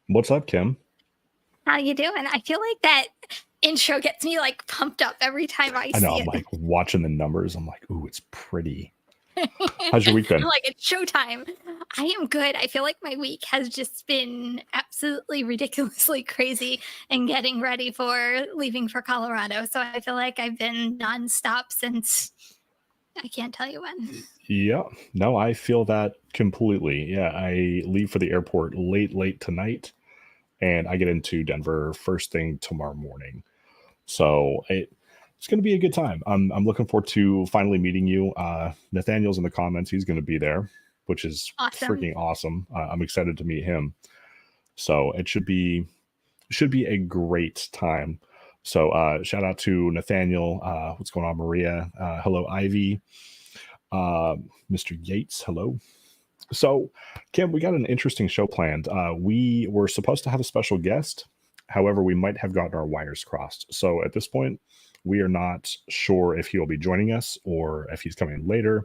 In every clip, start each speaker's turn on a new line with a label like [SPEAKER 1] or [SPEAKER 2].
[SPEAKER 1] What's up, Kim?
[SPEAKER 2] How you doing? I feel like that intro gets me like pumped up every time I
[SPEAKER 1] I know
[SPEAKER 2] see
[SPEAKER 1] I'm
[SPEAKER 2] it.
[SPEAKER 1] like watching the numbers. I'm like, ooh, it's pretty.
[SPEAKER 2] I'm
[SPEAKER 1] How's your week been?
[SPEAKER 2] like, it's showtime. I am good. I feel like my week has just been absolutely ridiculously crazy and getting ready for leaving for Colorado. So I feel like I've been nonstop since I can't tell you when.
[SPEAKER 1] Yeah, no, I feel that completely. Yeah, I leave for the airport late tonight, and I get into Denver first thing tomorrow morning. So it's going to be a good time. I'm looking forward to finally meeting you. Nathaniel's in the comments. He's going to be there, which is
[SPEAKER 2] Awesome.
[SPEAKER 1] freaking awesome. I'm excited to meet him. So it should be a great time. So shout out to Nathaniel. What's going on, Maria? Hello, Ivy. Mr. Yates. Hello. So, Kim, we got an interesting show planned. We were supposed to have a special guest. However, we might have gotten our wires crossed. So at this point, we are not sure if he will be joining us or if he's coming later.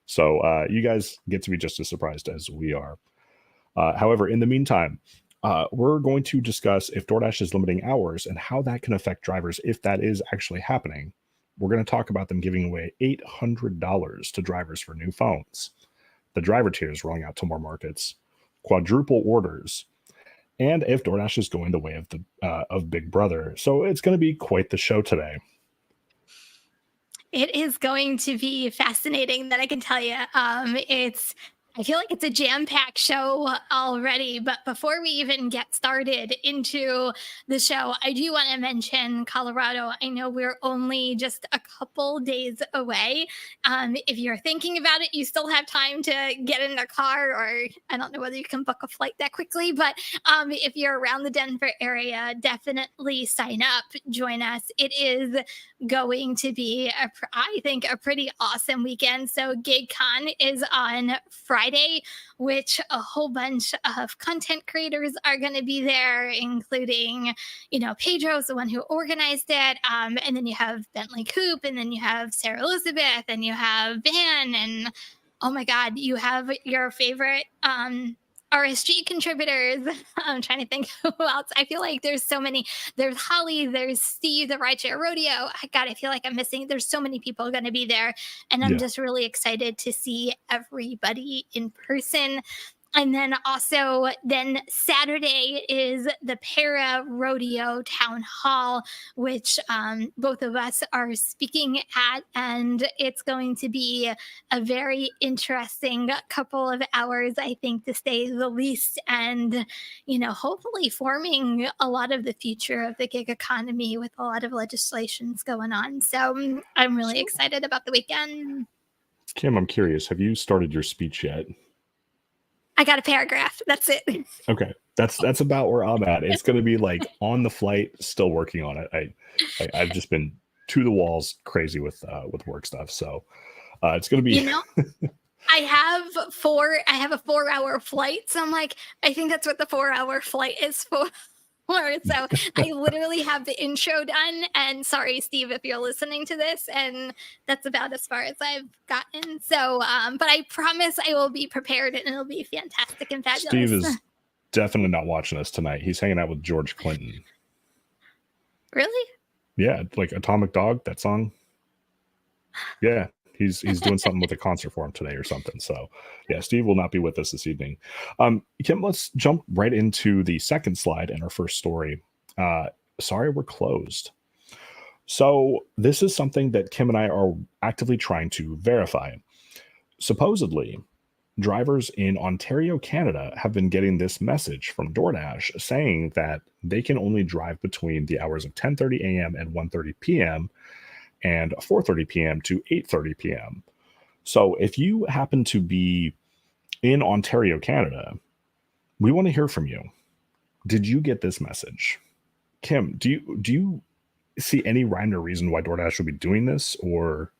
[SPEAKER 1] So you guys get to be just as surprised as we are. However, in the meantime, we're going to discuss if DoorDash is limiting hours and how that can affect drivers if that is actually happening. We're going to talk about them giving away $800 to drivers for new phones, the driver tiers rolling out to more markets, quadruple orders, and if DoorDash is going the way of the of Big Brother. So it's going to be quite the show today.
[SPEAKER 2] It is going to be fascinating, that I can tell you. I feel like it's a jam-packed show already, but before we even get started into the show, I do want to mention Colorado. I know we're only just a couple days away. If you're thinking about it, you still have time to get in a car, or I don't know whether you can book a flight that quickly, but if you're around the Denver area, definitely sign up, join us. It is going to be, I think, a pretty awesome weekend. So GigCon is on Friday, which a whole bunch of content creators are going to be there, including, Pedro's the one who organized it. And then you have Bentley Koup, and then you have Sarah Elizabeth, and you have Van, and oh my God, you have your favorite RSG contributors. I'm trying to think who else. I feel like there's so many. There's Holly, there's Steve, the RideShare Rodeo. God, I feel like I'm missing. There's so many people going to be there. And I'm
[SPEAKER 1] Yeah.
[SPEAKER 2] just really excited to see everybody in person. And then also, then Saturday is the Para Rodeo Town Hall, which both of us are speaking at. And it's going to be a very interesting couple of hours, I think, to say the least. And, hopefully forming a lot of the future of the gig economy with a lot of legislations going on. So I'm really excited about the weekend.
[SPEAKER 1] Kim, I'm curious. Have you started your speech yet?
[SPEAKER 2] I got a paragraph. That's it.
[SPEAKER 1] Okay, that's about where I'm at. It's going to be like on the flight, still working on it. I've just been to the walls crazy with work stuff. So it's going to be.
[SPEAKER 2] I have a 4-hour flight. So I'm like, I think that's what the 4-hour flight is for. So I literally have the intro done. And sorry, Steve, if you're listening to this, and that's about as far as I've gotten. So, but I promise I will be prepared, and it'll be fantastic and fabulous.
[SPEAKER 1] Steve is definitely not watching us tonight. He's hanging out with George Clinton.
[SPEAKER 2] Really?
[SPEAKER 1] Yeah, like Atomic Dog, that song. Yeah, he's doing something with a concert for him today or something. So yeah, Steve will not be with us this evening. Kim, let's jump right into the second slide in our first story. Sorry, we're closed. So this is something that Kim and I are actively trying to verify. Supposedly, drivers in Ontario, Canada have been getting this message from DoorDash saying that they can only drive between the hours of 10:30 a.m. and 1:30 p.m. and 4:30 p.m. to 8:30 p.m. So if you happen to be in Ontario, Canada, we want to hear from you. Did you get this message? Kim, do you see any rhyme or reason why DoorDash would be doing this? Or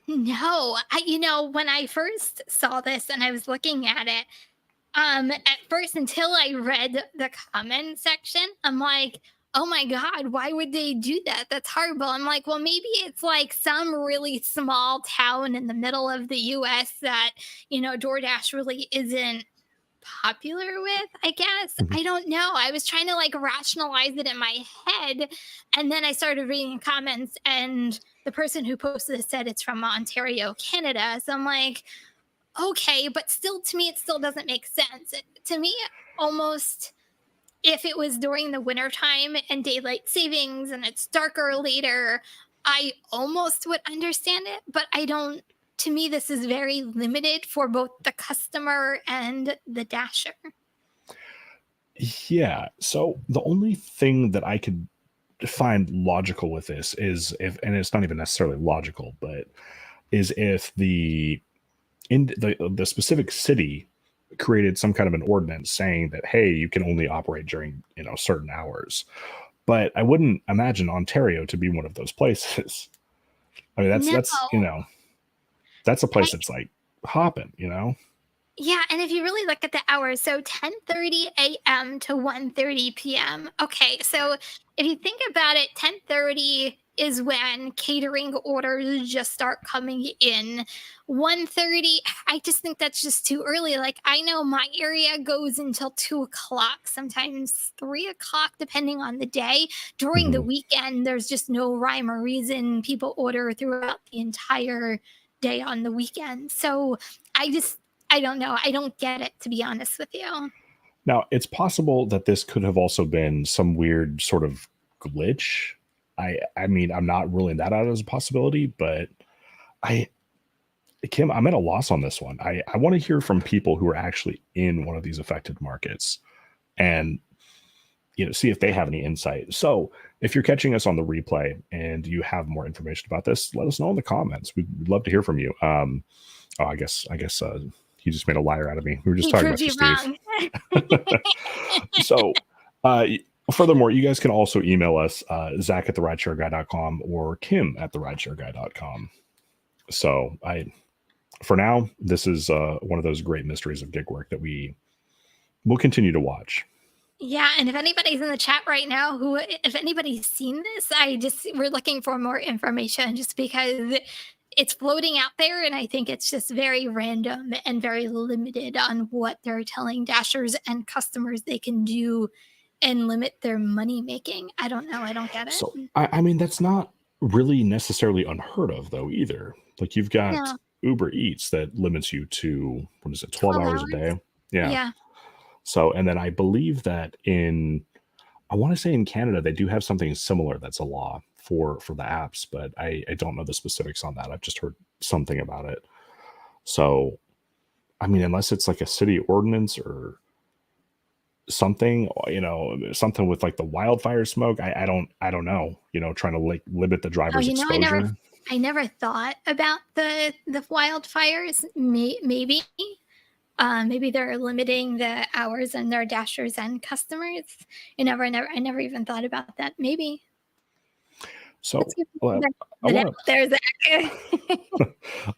[SPEAKER 2] No, when I first saw this and I was looking at it, at first, until I read the comment section, I'm like, oh my God, why would they do that? That's horrible. I'm like, well, maybe it's like some really small town in the middle of the US that, DoorDash really isn't popular with, I guess.
[SPEAKER 1] Mhm.
[SPEAKER 2] I don't know. I was trying to like rationalize it in my head. And then I started reading comments, and the person who posted it said it's from Ontario, Canada. So I'm like, okay, but still, to me, it still doesn't make sense. To me, almost if it was during the winter time and daylight savings and it's darker later, I almost would understand it, but I don't. To me, this is very limited for both the customer and the dasher.
[SPEAKER 1] Yeah. So the only thing that I could find logical with this is if, and it's not even necessarily logical, but is if the specific city created some kind of an ordinance saying that, hey, you can only operate during, certain hours. But I wouldn't imagine Ontario to be one of those places. I mean,
[SPEAKER 2] No.
[SPEAKER 1] that's a place that's like hopping.
[SPEAKER 2] Yeah, and if you really look at the hours, so 10:30 a.m. to 1:30 p.m. Okay, so if you think about it, 10:30 is when catering orders just start coming in. 1:30, I just think that's just too early. Like I know my area goes until 2 o'clock, sometimes 3 o'clock, depending on the day. During the
[SPEAKER 1] Mhm.
[SPEAKER 2] weekend, there's just no rhyme or reason. People order throughout the entire day on the weekend. So I just I don't know. I don't get it, to be honest with you.
[SPEAKER 1] Now, it's possible that this could have also been some weird sort of glitch. I mean, I'm not ruling that out as a possibility, but I Kim, I'm at a loss on this one. I want to hear from people who are actually in one of these affected markets and see if they have any insight. So if you're catching us on the replay and you have more information about this, let us know in the comments. We'd love to hear from you. Oh, I guess he just made a liar out of me. We were just
[SPEAKER 2] He
[SPEAKER 1] talking
[SPEAKER 2] proved
[SPEAKER 1] about you,
[SPEAKER 2] you
[SPEAKER 1] Steve.
[SPEAKER 2] wrong.
[SPEAKER 1] So, uh, furthermore, you guys can also email us, Zach at the rideshareguy.com or Kim at the rideshareguy.com. So for now, this is one of those great mysteries of gig work that we will continue to watch.
[SPEAKER 2] Yeah, and if anybody's in the chat right now who if anybody's seen this, we're looking for more information just because it's floating out there, and I think it's just very random and very limited on what they're telling dashers and customers they can do and limit their money making. I don't know. I don't get
[SPEAKER 1] So,
[SPEAKER 2] it.
[SPEAKER 1] I mean, that's not really necessarily unheard of, though, either. Like, you've got
[SPEAKER 2] No,
[SPEAKER 1] Uber Eats that limits you to, what is it, 12
[SPEAKER 2] 12
[SPEAKER 1] hours a
[SPEAKER 2] hours.
[SPEAKER 1] day? Yeah.
[SPEAKER 2] Yeah.
[SPEAKER 1] So, and then I believe that I want to say in Canada, they do have something similar that's a law for the apps, but I don't know the specifics on that. I've just heard something about it. So, I mean, unless it's like a city ordinance or something, something with like the wildfire smoke, I don't know, trying to like limit the
[SPEAKER 2] Oh,
[SPEAKER 1] driver's exposure.
[SPEAKER 2] I never thought about the wildfires. Maybe. Maybe they're limiting the hours and their dashers and customers. I never even thought about that. Maybe let's
[SPEAKER 1] So,
[SPEAKER 2] give
[SPEAKER 1] well, I
[SPEAKER 2] that out
[SPEAKER 1] want
[SPEAKER 2] there, Zach.
[SPEAKER 1] to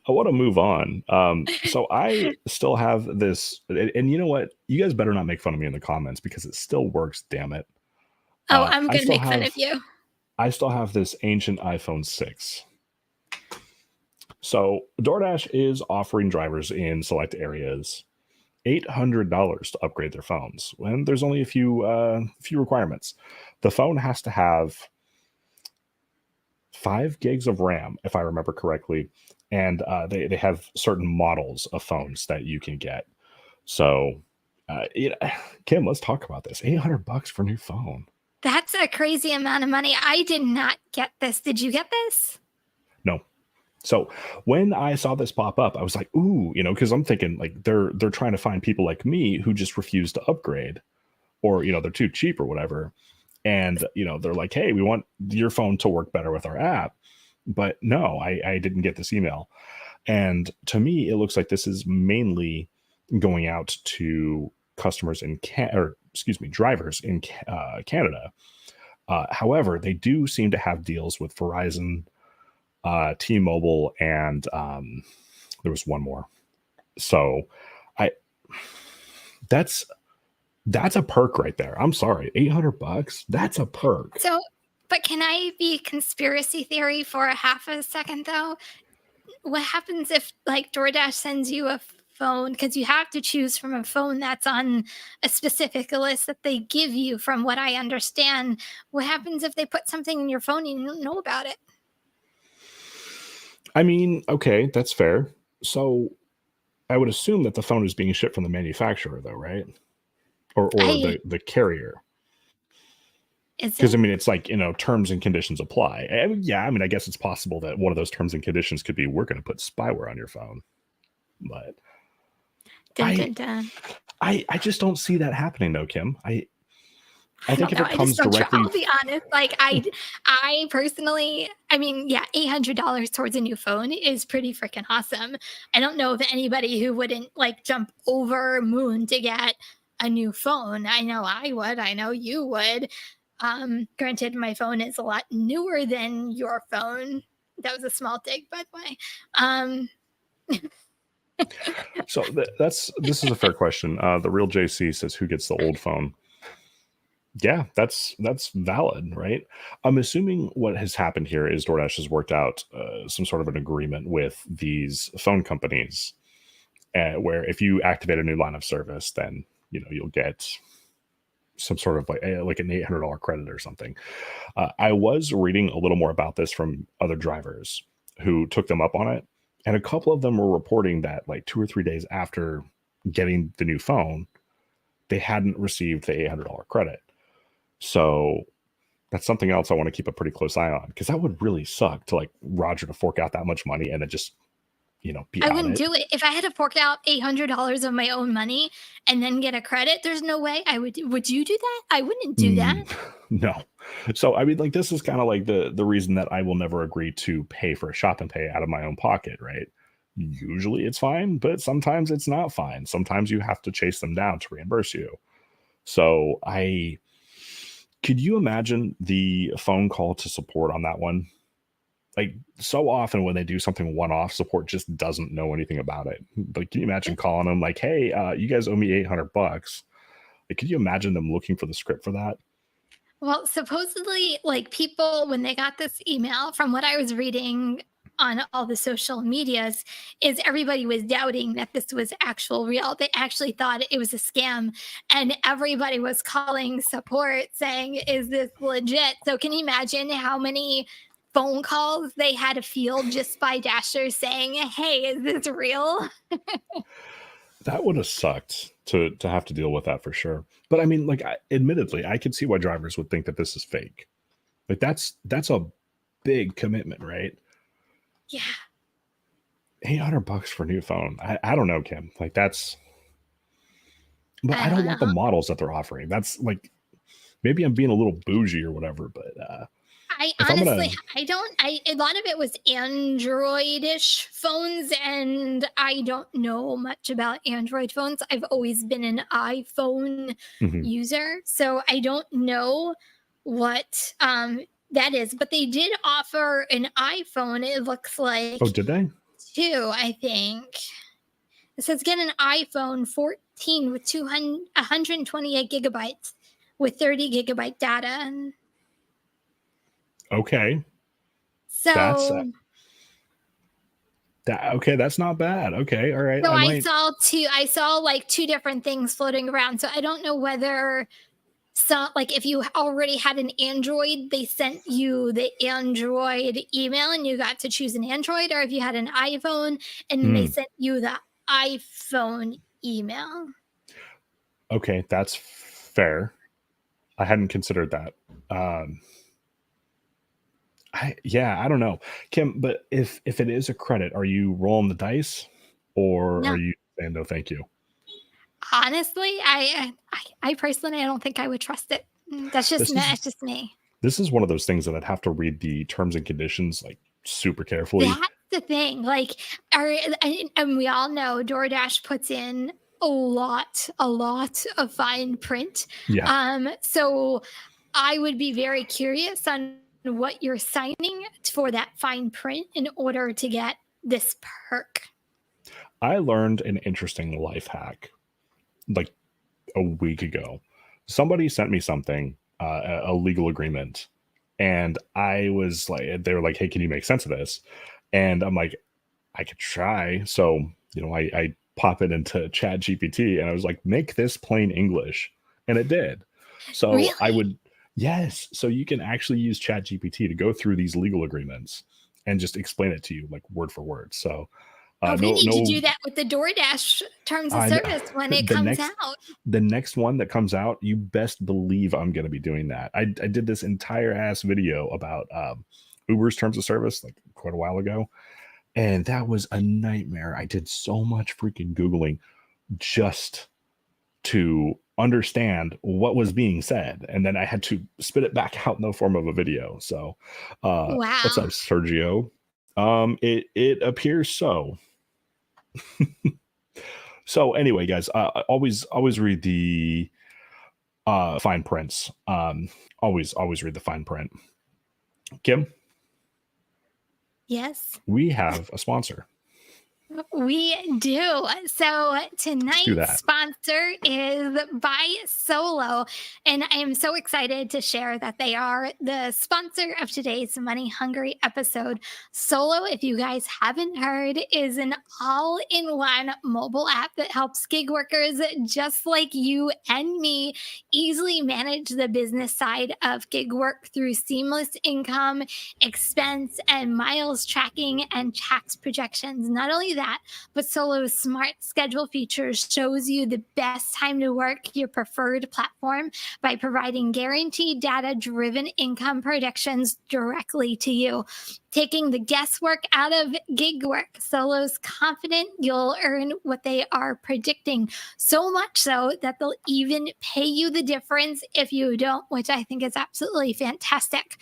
[SPEAKER 1] I want to move on. So I still have this, and you know what? You guys better not make fun of me in the comments because it still works. Damn it!
[SPEAKER 2] Oh,
[SPEAKER 1] Uh,
[SPEAKER 2] I'm
[SPEAKER 1] I
[SPEAKER 2] gonna
[SPEAKER 1] still
[SPEAKER 2] make fun of
[SPEAKER 1] have
[SPEAKER 2] you.
[SPEAKER 1] I still have this ancient iPhone 6. So DoorDash is offering drivers in select areas $800 to upgrade their phones when there's only a few requirements. The phone has to have 5 gigs of RAM, if I remember correctly, and they have certain models of phones that you can get. So, Kim, let's talk about this. $800 for a new phone.
[SPEAKER 2] That's a crazy amount of money. I did not get this. Did you get this?
[SPEAKER 1] No. So when I saw this pop up, I was like, ooh, because I'm thinking like they're trying to find people like me who just refuse to upgrade, or they're too cheap or whatever. And they're like, hey, we want your phone to work better with our app. But no, I didn't get this email. And to me, it looks like this is mainly going out to customers or excuse me, drivers in Canada. However, they do seem to have deals with Verizon, T-Mobile, and there was one more. So I that's that's a perk right there. I'm sorry, $800. That's a perk.
[SPEAKER 2] So, but can I be conspiracy theory for a half a second though? What happens if like DoorDash sends you a phone, because you have to choose from a phone that's on a specific list that they give you, from what I understand. What happens if they put something in your phone and you don't know about it?
[SPEAKER 1] I mean, okay, that's fair. So I would assume that the phone is being shipped from the manufacturer, though, right? Or
[SPEAKER 2] I
[SPEAKER 1] the carrier.
[SPEAKER 2] Is
[SPEAKER 1] Because I
[SPEAKER 2] it?
[SPEAKER 1] mean, it's like, terms and conditions apply. Yeah, I mean, I guess it's possible that one of those terms and conditions could be we're going to put spyware on your phone, but
[SPEAKER 2] Dun,
[SPEAKER 1] I
[SPEAKER 2] dun, dun.
[SPEAKER 1] I just don't see that happening though, Kim. I
[SPEAKER 2] I
[SPEAKER 1] think
[SPEAKER 2] don't
[SPEAKER 1] if
[SPEAKER 2] know.
[SPEAKER 1] it
[SPEAKER 2] I just
[SPEAKER 1] comes
[SPEAKER 2] don't try.
[SPEAKER 1] directly,
[SPEAKER 2] I'll be honest. Like I personally, I mean, yeah, $800 towards a new phone is pretty freaking awesome. I don't know of anybody who wouldn't like jump over moon to get a new phone. I know I would. I know you would. Granted, my phone is a lot newer than your phone. That was a small dig, by the way. Um,
[SPEAKER 1] so this is a fair question. The real JC says, "Who gets the old phone?" Yeah, that's valid, right? I'm assuming what has happened here is DoorDash has worked out some sort of an agreement with these phone companies, where if you activate a new line of service, then you'll get some sort of like an $800 credit or something. I was reading a little more about this from other drivers who took them up on it, and a couple of them were reporting that like 2 or 3 days after getting the new phone, they hadn't received the $800 credit. So that's something else I want to keep a pretty close eye on, because that would really suck to like Roger to fork out that much money and then just be
[SPEAKER 2] I
[SPEAKER 1] out
[SPEAKER 2] wouldn't
[SPEAKER 1] it.
[SPEAKER 2] do it. If I had to fork out $800 of my own money and then get a credit, there's no way I would. Would you do that? I wouldn't do that.
[SPEAKER 1] No. So I mean, like, this is kind of like the reason that I will never agree to pay for a shop and pay out of my own pocket, right? Usually it's fine, but sometimes it's not fine. Sometimes you have to chase them down to reimburse you. So I could you imagine the phone call to support on that one? Like, so often when they do something one-off, support just doesn't know anything about it. Like, can you imagine calling them like, "Hey, you guys owe me $800." Like, could you imagine them looking for the script for that?
[SPEAKER 2] Well, supposedly, like people, when they got this email, from what I was reading on all the social medias, is everybody was doubting that this was actual real. They actually thought it was a scam, and everybody was calling support saying, "Is this legit?" So, can you imagine how many phone calls they had to field just by Dashers saying, "Hey, is this real?"
[SPEAKER 1] That would have sucked to have to deal with that for sure. But I mean, like, admittedly, I could see why drivers would think that this is fake. Like, that's a big commitment, right?
[SPEAKER 2] Yeah.
[SPEAKER 1] $800 for a new phone. I don't know, Kim. Like, but I
[SPEAKER 2] I
[SPEAKER 1] don't
[SPEAKER 2] don't
[SPEAKER 1] want the
[SPEAKER 2] know.
[SPEAKER 1] models that they're offering. That's like, maybe I'm being a little bougie or whatever, but
[SPEAKER 2] I
[SPEAKER 1] if I'm
[SPEAKER 2] honestly,
[SPEAKER 1] gonna,
[SPEAKER 2] I don't. A lot of it was Android-ish phones, and I don't know much about Android phones. I've always been an iPhone
[SPEAKER 1] Mhm.
[SPEAKER 2] user, so I don't know what that is. But they did offer an iPhone. It looks
[SPEAKER 1] Oh,
[SPEAKER 2] like
[SPEAKER 1] did they?
[SPEAKER 2] two. I think it says get an iPhone 14 with 200, 128 gigabytes with 30 gigabyte data. And
[SPEAKER 1] Okay, that's
[SPEAKER 2] so
[SPEAKER 1] that. Okay, that's not bad. Okay, all right.
[SPEAKER 2] So
[SPEAKER 1] I
[SPEAKER 2] I
[SPEAKER 1] might.
[SPEAKER 2] saw two I saw like two different things floating around. So I don't know whether like if you already had an Android, they sent you the Android email and you got to choose an Android, or if you had an iPhone and they
[SPEAKER 1] Mm,
[SPEAKER 2] sent you the iPhone email.
[SPEAKER 1] okay, that's fair. I hadn't considered that. Um, yeah, I don't know, Kim. But if it is a credit, are you rolling the dice, or are
[SPEAKER 2] No,
[SPEAKER 1] you saying no, thank you?
[SPEAKER 2] honestly, I personally I don't think I would trust it. That's just
[SPEAKER 1] This
[SPEAKER 2] me.
[SPEAKER 1] is
[SPEAKER 2] That's just me.
[SPEAKER 1] this is one of those things that I'd have to read the terms and conditions like super carefully.
[SPEAKER 2] That's the thing. Like, and we all know DoorDash puts in a lot of fine print.
[SPEAKER 1] Yeah.
[SPEAKER 2] So I would be very curious on what you're signing for that fine print in order to get this perk.
[SPEAKER 1] I learned an interesting life hack like a week ago. Somebody sent me something, a legal agreement, and I was like, they were like, "Hey, can you make sense of this?" And I'm like, "I could try." So I pop it into Chat GPT, and I was like, make this plain English, and it did. So
[SPEAKER 2] Really?
[SPEAKER 1] I would, yes. So you can actually use Chat GPT to go through these legal agreements and just explain it to you like word for word. So
[SPEAKER 2] Oh, we need to
[SPEAKER 1] no,
[SPEAKER 2] do that with the DoorDash terms of
[SPEAKER 1] I
[SPEAKER 2] service when it
[SPEAKER 1] the
[SPEAKER 2] comes
[SPEAKER 1] next
[SPEAKER 2] out.
[SPEAKER 1] the next one that comes out, you best believe I'm going to be doing that. I did this entire ass video about Uber's terms of service like quite a while ago, and that was a nightmare. I did so much freaking Googling just to understand what was being said, and then I had to spit it back out in the form of a video. So what's
[SPEAKER 2] Wow.
[SPEAKER 1] up, Sergio? It appears so. So anyway, guys, always read the fine prints. Always read the fine print. Kim,
[SPEAKER 2] Yes.
[SPEAKER 1] we have a sponsor.
[SPEAKER 2] We do. So tonight's
[SPEAKER 1] that.
[SPEAKER 2] sponsor is Buy Solo. And I am so excited to share that they are the sponsor of today's Money Hungry episode. Solo, if you guys haven't heard, is an all-in-one mobile app that helps gig workers just like you and me easily manage the business side of gig work through seamless income, expense, and miles tracking and tax projections. Not only that, but Solo's smart schedule features shows you the best time to work your preferred platform by providing guaranteed data-driven income predictions directly to you, taking the guesswork out of gig work. Solo's confident you'll earn what they are predicting, so much so that they'll even pay you the difference if you don't, which I think is absolutely fantastic.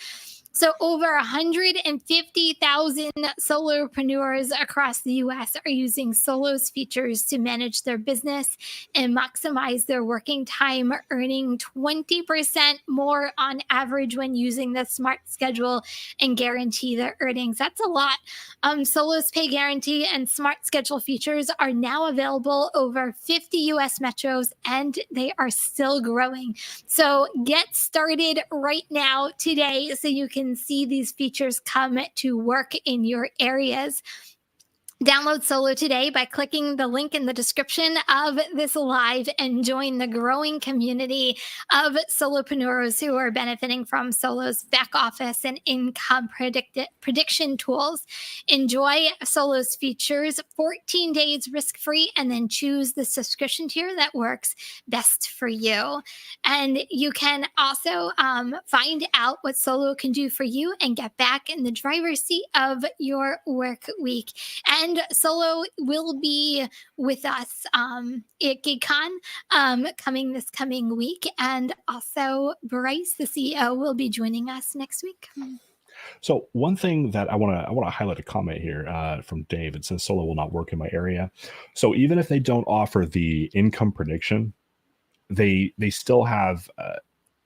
[SPEAKER 2] So over 150,000 solopreneurs across the US are using Solo's features to manage their business and maximize their working time, earning 20% more on average when using the smart schedule and guarantee their earnings. That's a lot. Solo's pay guarantee and smart schedule features are now available over 50 US metros, and they are still growing. So get started right now today so you can see these features come to work in your areas. Download Solo today by clicking the link in the description of this live and join the growing community of solopreneurs who are benefiting from Solo's back office and income prediction tools. Enjoy Solo's features 14 days risk-free, and then choose the subscription tier that works best for you. And you can also find out what Solo can do for you and get back in the driver's seat of your work week. And Solo will be with us at GigCon coming week. And also Bryce, the CEO, will be joining us next week.
[SPEAKER 1] So one thing that I want to highlight a comment here from Dave. It says Solo will not work in my area. So even if they don't offer the income prediction, they still have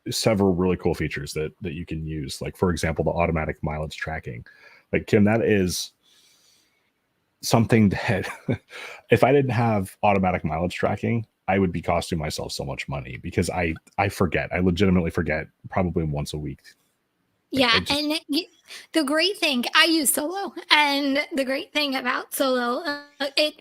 [SPEAKER 1] several really cool features that you can use. Like, for example, the automatic mileage tracking. Like, Kim, that is something that if I didn't have automatic mileage tracking, I would be costing myself so much money, because I forget. I legitimately forget probably once a week.
[SPEAKER 2] Yeah, and the great thing, I use Solo, and the great thing about Solo,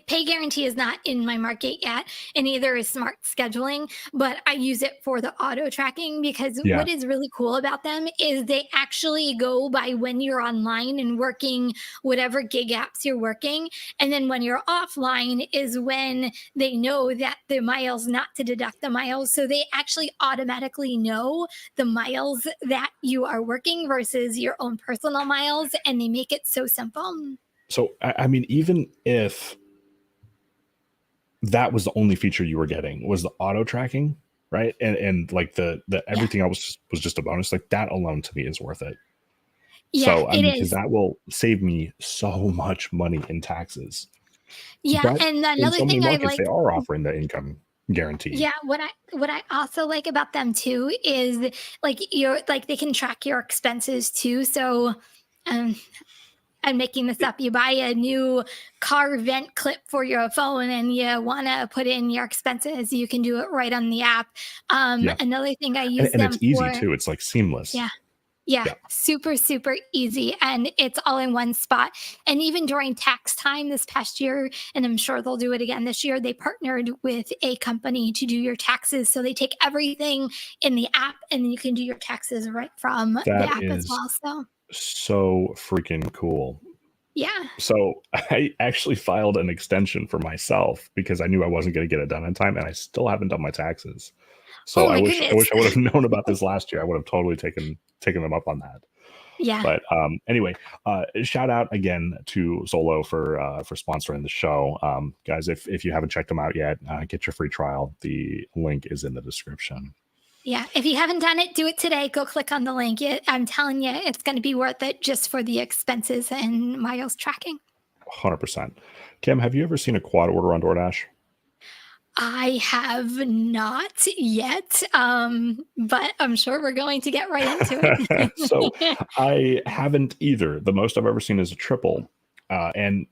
[SPEAKER 2] pay guarantee is not in my market yet, and neither is smart scheduling, but I use it for the auto tracking, because what is really cool about them is they actually go by when you're online and working whatever gig apps you're working, and then when you're offline is when they know that the miles, not to deduct the miles, so they actually automatically know the miles that you are working versus your own personal miles, and they make it so simple.
[SPEAKER 1] So I mean, even if that was the only feature you were getting was the auto tracking, right? And like the everything else was just a bonus. Like, that alone to me is worth it.
[SPEAKER 2] Yeah,
[SPEAKER 1] so I mean, because that will save me so much money in taxes.
[SPEAKER 2] Yeah,
[SPEAKER 1] but
[SPEAKER 2] and
[SPEAKER 1] in
[SPEAKER 2] another
[SPEAKER 1] so many
[SPEAKER 2] thing I
[SPEAKER 1] markets,
[SPEAKER 2] like,
[SPEAKER 1] they are offering the income guarantee.
[SPEAKER 2] yeah, what I also like about them too is like they can track your expenses too. So I'm making this up. You buy a new car vent clip for your phone and you want to put in your expenses, you can do it right on the app. Another thing I use
[SPEAKER 1] and
[SPEAKER 2] them
[SPEAKER 1] it's easy
[SPEAKER 2] for,
[SPEAKER 1] too. It's like seamless.
[SPEAKER 2] yeah. Yeah,
[SPEAKER 1] Yeah,
[SPEAKER 2] super, super easy. And it's all in one spot. And even during tax time this past year, and I'm sure they'll do it again this year, they partnered with a company to do your taxes. So they take everything in the app and then you can do your taxes right from the
[SPEAKER 1] that
[SPEAKER 2] app as
[SPEAKER 1] is
[SPEAKER 2] well. So,
[SPEAKER 1] so freaking cool.
[SPEAKER 2] yeah.
[SPEAKER 1] So I actually filed an extension for myself because I knew I wasn't going to get it done in time, and I still haven't done my taxes. So
[SPEAKER 2] Oh
[SPEAKER 1] I
[SPEAKER 2] my
[SPEAKER 1] wish I
[SPEAKER 2] goodness.
[SPEAKER 1] wish I would have known about this last year. I would have totally taken them up on that.
[SPEAKER 2] Yeah.
[SPEAKER 1] But anyway, shout out again to Solo for sponsoring the show, guys. If you haven't checked them out yet, get your free trial. The link is in the description.
[SPEAKER 2] Yeah. If you haven't done it, do it today. Go click on the link. I'm telling you, it's going to be worth it just for the expenses and miles tracking.
[SPEAKER 1] 100%. Kim, have you ever seen a quad order on DoorDash?
[SPEAKER 2] I have not yet, but I'm sure we're going to get right into
[SPEAKER 1] So
[SPEAKER 2] it.
[SPEAKER 1] I haven't either. The most I've ever seen is a triple. And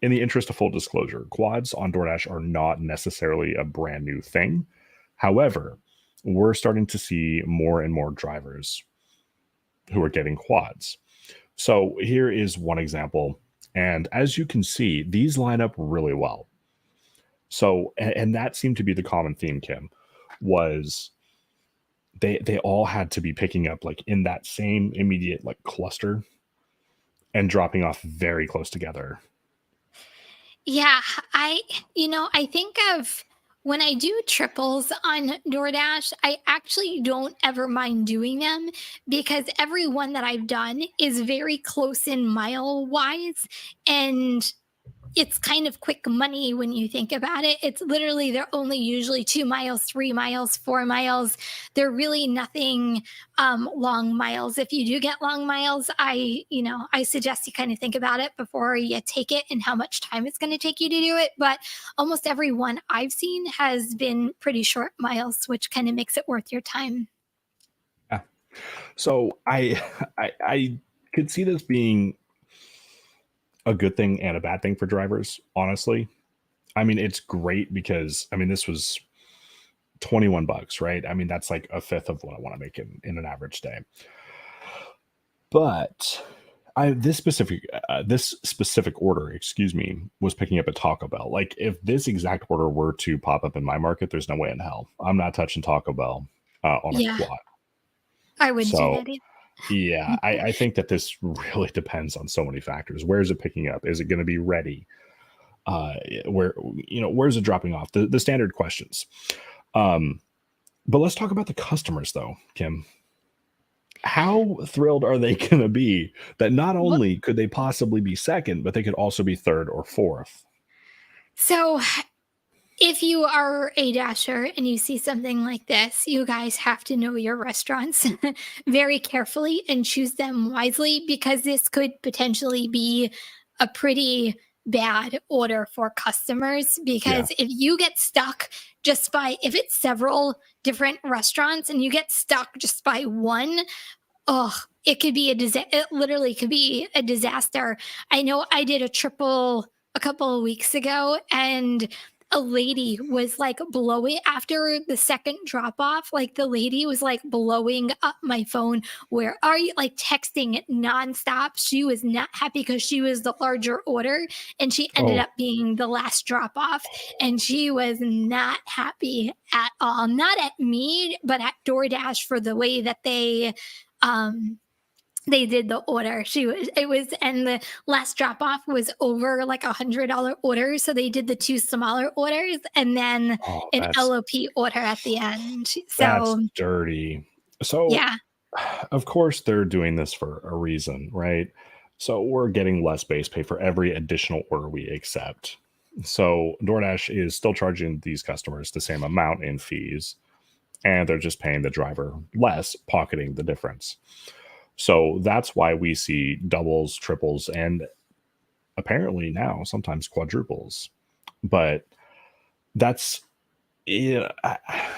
[SPEAKER 1] in the interest of full disclosure, quads on DoorDash are not necessarily a brand new thing. However, we're starting to see more and more drivers who are getting quads. So here is one example. And as you can see, these line up really well. So, and that seemed to be the common theme, Kim, was they all had to be picking up like in that same immediate like cluster and dropping off very close together.
[SPEAKER 2] Yeah, I think of when I do triples on DoorDash, I actually don't ever mind doing them because every one that I've done is very close in mile wise. And it's kind of quick money when you think about it. It's literally they're only usually 2 miles, 3 miles, 4 miles. They're really nothing long miles. If you do get long miles, I suggest you kind of think about it before you take it and how much time it's going to take you to do it. But almost every one I've seen has been pretty short miles, which kind of makes it worth your time.
[SPEAKER 1] Yeah. So I could see this being a good thing and a bad thing for drivers, honestly. I mean, it's great because I mean this was $21, right? I mean, that's like a fifth of what I want to make in an average day. But this specific order, excuse me, was picking up at Taco Bell. Like if this exact order were to pop up in my market, there's no way in hell I'm not touching Taco Bell on a
[SPEAKER 2] Yeah,
[SPEAKER 1] quad.
[SPEAKER 2] I wouldn't do
[SPEAKER 1] So
[SPEAKER 2] that either.
[SPEAKER 1] yeah, I think that this really depends on so many factors. Where is it picking up? Is it going to be ready? Uh, where where's it dropping off? The standard questions. Um, but let's talk about the customers though, Kim. How thrilled are they going to be that not
[SPEAKER 2] Well,
[SPEAKER 1] only could they possibly be second, but they could also be third or fourth?
[SPEAKER 2] so if you are a dasher and you see something like this, you guys have to know your restaurants very carefully and choose them wisely because this could potentially be a pretty bad order for customers.
[SPEAKER 1] Yeah.
[SPEAKER 2] Because if you get stuck just by, if it's several different restaurants and you get stuck just by one, oh, it could be a disaster. It literally could be a disaster. I know I did a triple a couple of weeks ago and a lady was like blowing after the second drop off. Like the lady was like blowing up my phone. Where are you? Like texting nonstop. She was not happy because she was the larger order and she ended
[SPEAKER 1] Oh,
[SPEAKER 2] up being the last drop off. And she was not happy at all. Not at me, but at DoorDash for the way that um they did the order. And the last drop off was over like $100 order. So they did the two smaller orders and then
[SPEAKER 1] oh,
[SPEAKER 2] an
[SPEAKER 1] that's
[SPEAKER 2] LOP order at the end.
[SPEAKER 1] that's
[SPEAKER 2] So
[SPEAKER 1] dirty. So,
[SPEAKER 2] yeah,
[SPEAKER 1] of course, they're doing this for a reason, right? So we're getting less base pay for every additional order we accept. So DoorDash is still charging these customers the same amount in fees, and they're just paying the driver less, pocketing the difference. So that's why we see doubles, triples, and apparently now sometimes quadruples. But that's yeah,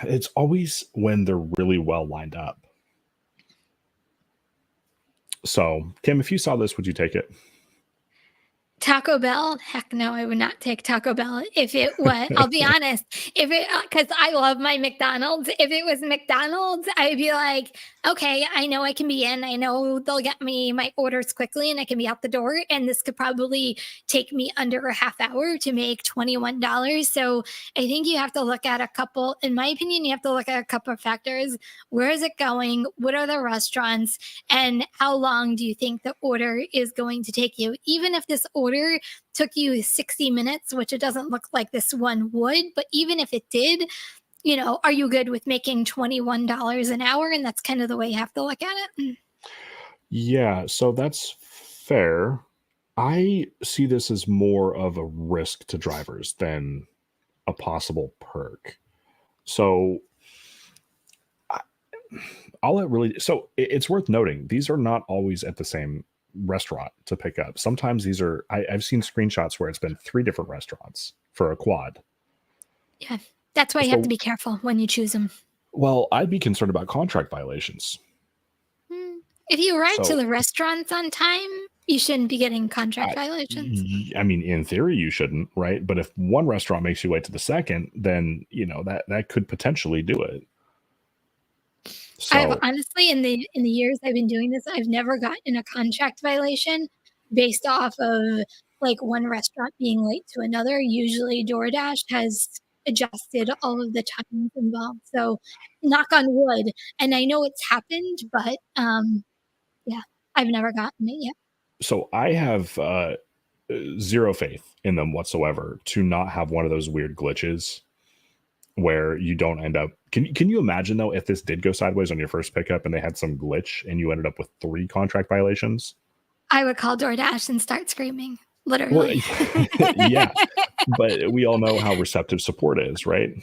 [SPEAKER 1] it's always when they're really well lined up. So, Kim, if you saw this, would you take it?
[SPEAKER 2] Taco Bell? Heck no, I would not take Taco Bell if it was, I'll be honest, if it, because I love my McDonald's. If it was McDonald's, I'd be like, okay, I know I can be in. I know they'll get me my orders quickly and I can be out the door. And this could probably take me under a half hour to make $21. So I think you have to look at a couple, in my opinion, you have to look at a couple of factors. Where is it going? What are the restaurants? And how long do you think the order is going to take you? Even if this order took you 60 minutes, which it doesn't look like this one would, but even if it did, are you good with making $21 an hour? And that's kind of the way you have to look at it.
[SPEAKER 1] Yeah, so that's fair. I see this as more of a risk to drivers than a possible perk. So it's worth noting these are not always at the same restaurant to pick up. Sometimes these are, I've seen screenshots where it's been 3 different restaurants for a quad.
[SPEAKER 2] Yeah, that's why you have to be careful when you choose them.
[SPEAKER 1] Well, I'd be concerned about contract violations.
[SPEAKER 2] If you arrive to the restaurants on time, you shouldn't be getting contract violations.
[SPEAKER 1] I mean, in theory, you shouldn't, right? But if one restaurant makes you wait to the second, then that could potentially do it. So,
[SPEAKER 2] I've honestly, in the years I've been doing this, I've never gotten a contract violation based off of like one restaurant being late to another. Usually DoorDash has adjusted all of the times involved. So knock on wood. And I know it's happened, but yeah, I've never gotten it yet.
[SPEAKER 1] So I have zero faith in them whatsoever to not have one of those weird glitches where you don't end up. Can you imagine though if this did go sideways on your first pickup and they had some glitch and you ended up with 3 contract violations?
[SPEAKER 2] I would call DoorDash and start screaming, literally.
[SPEAKER 1] Well, yeah, but we all know how receptive support is, right?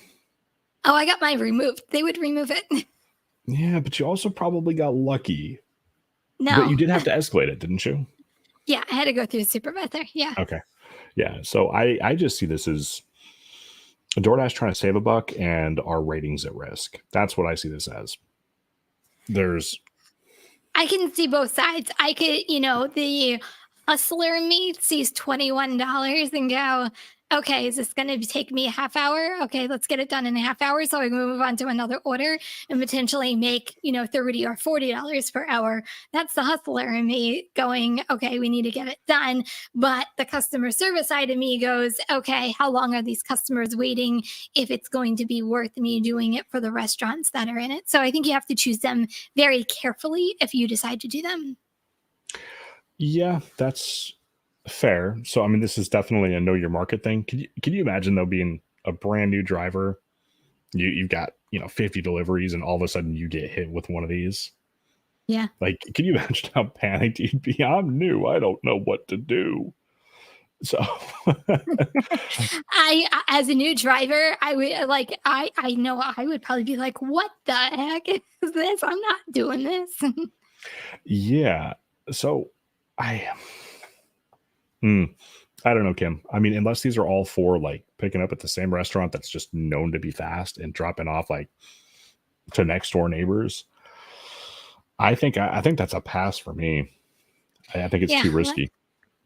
[SPEAKER 2] Oh, I got mine removed. They would remove it.
[SPEAKER 1] Yeah, but you also probably got lucky.
[SPEAKER 2] No.
[SPEAKER 1] But you did have to escalate it, didn't you?
[SPEAKER 2] Yeah, I had to go through a supervisor. Yeah.
[SPEAKER 1] Okay. Yeah. So I just see this as DoorDash trying to save a buck and our ratings at risk. That's what I see this as.
[SPEAKER 2] I can see both sides. I could, the hustler in me sees $21 and go, okay, is this going to take me a half hour? Okay, let's get it done in a half hour so I can move on to another order and potentially make, $30 or $40 per hour. That's the hustler in me going, okay, we need to get it done. But the customer service side of me goes, okay, how long are these customers waiting if it's going to be worth me doing it for the restaurants that are in it? So I think you have to choose them very carefully if you decide to do them.
[SPEAKER 1] Yeah, that's fair. So, I mean, this is definitely a know your market thing. Can you imagine though being a brand new driver? You've got 50 deliveries, and all of a sudden you get hit with one of these.
[SPEAKER 2] Yeah.
[SPEAKER 1] Like, can you imagine how panicked you'd be? I'm new. I don't know what to do. So,
[SPEAKER 2] as a new driver, I would like, I know I would probably be like, what the heck is this? I'm not doing this.
[SPEAKER 1] yeah. So, I don't know, Kim. I mean, unless these are all for like picking up at the same restaurant that's just known to be fast and dropping off like to next door neighbors, I think that's a pass for me. I think it's too risky.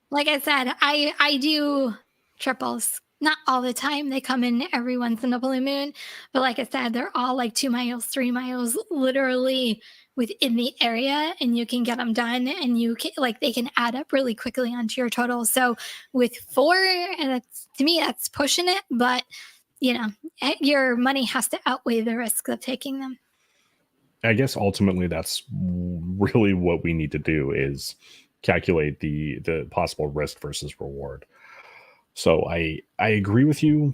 [SPEAKER 2] Like I said, I do triples. Not all the time. They come in every once in a blue moon. But like I said, they're all like 2 miles, 3 miles, literally within the area, and you can get them done, and you can, like, they can add up really quickly onto your total. So with 4, and to me, that's pushing it. But your money has to outweigh the risk of taking them.
[SPEAKER 1] I guess ultimately that's really what we need to do is calculate the possible risk versus reward. So I agree with you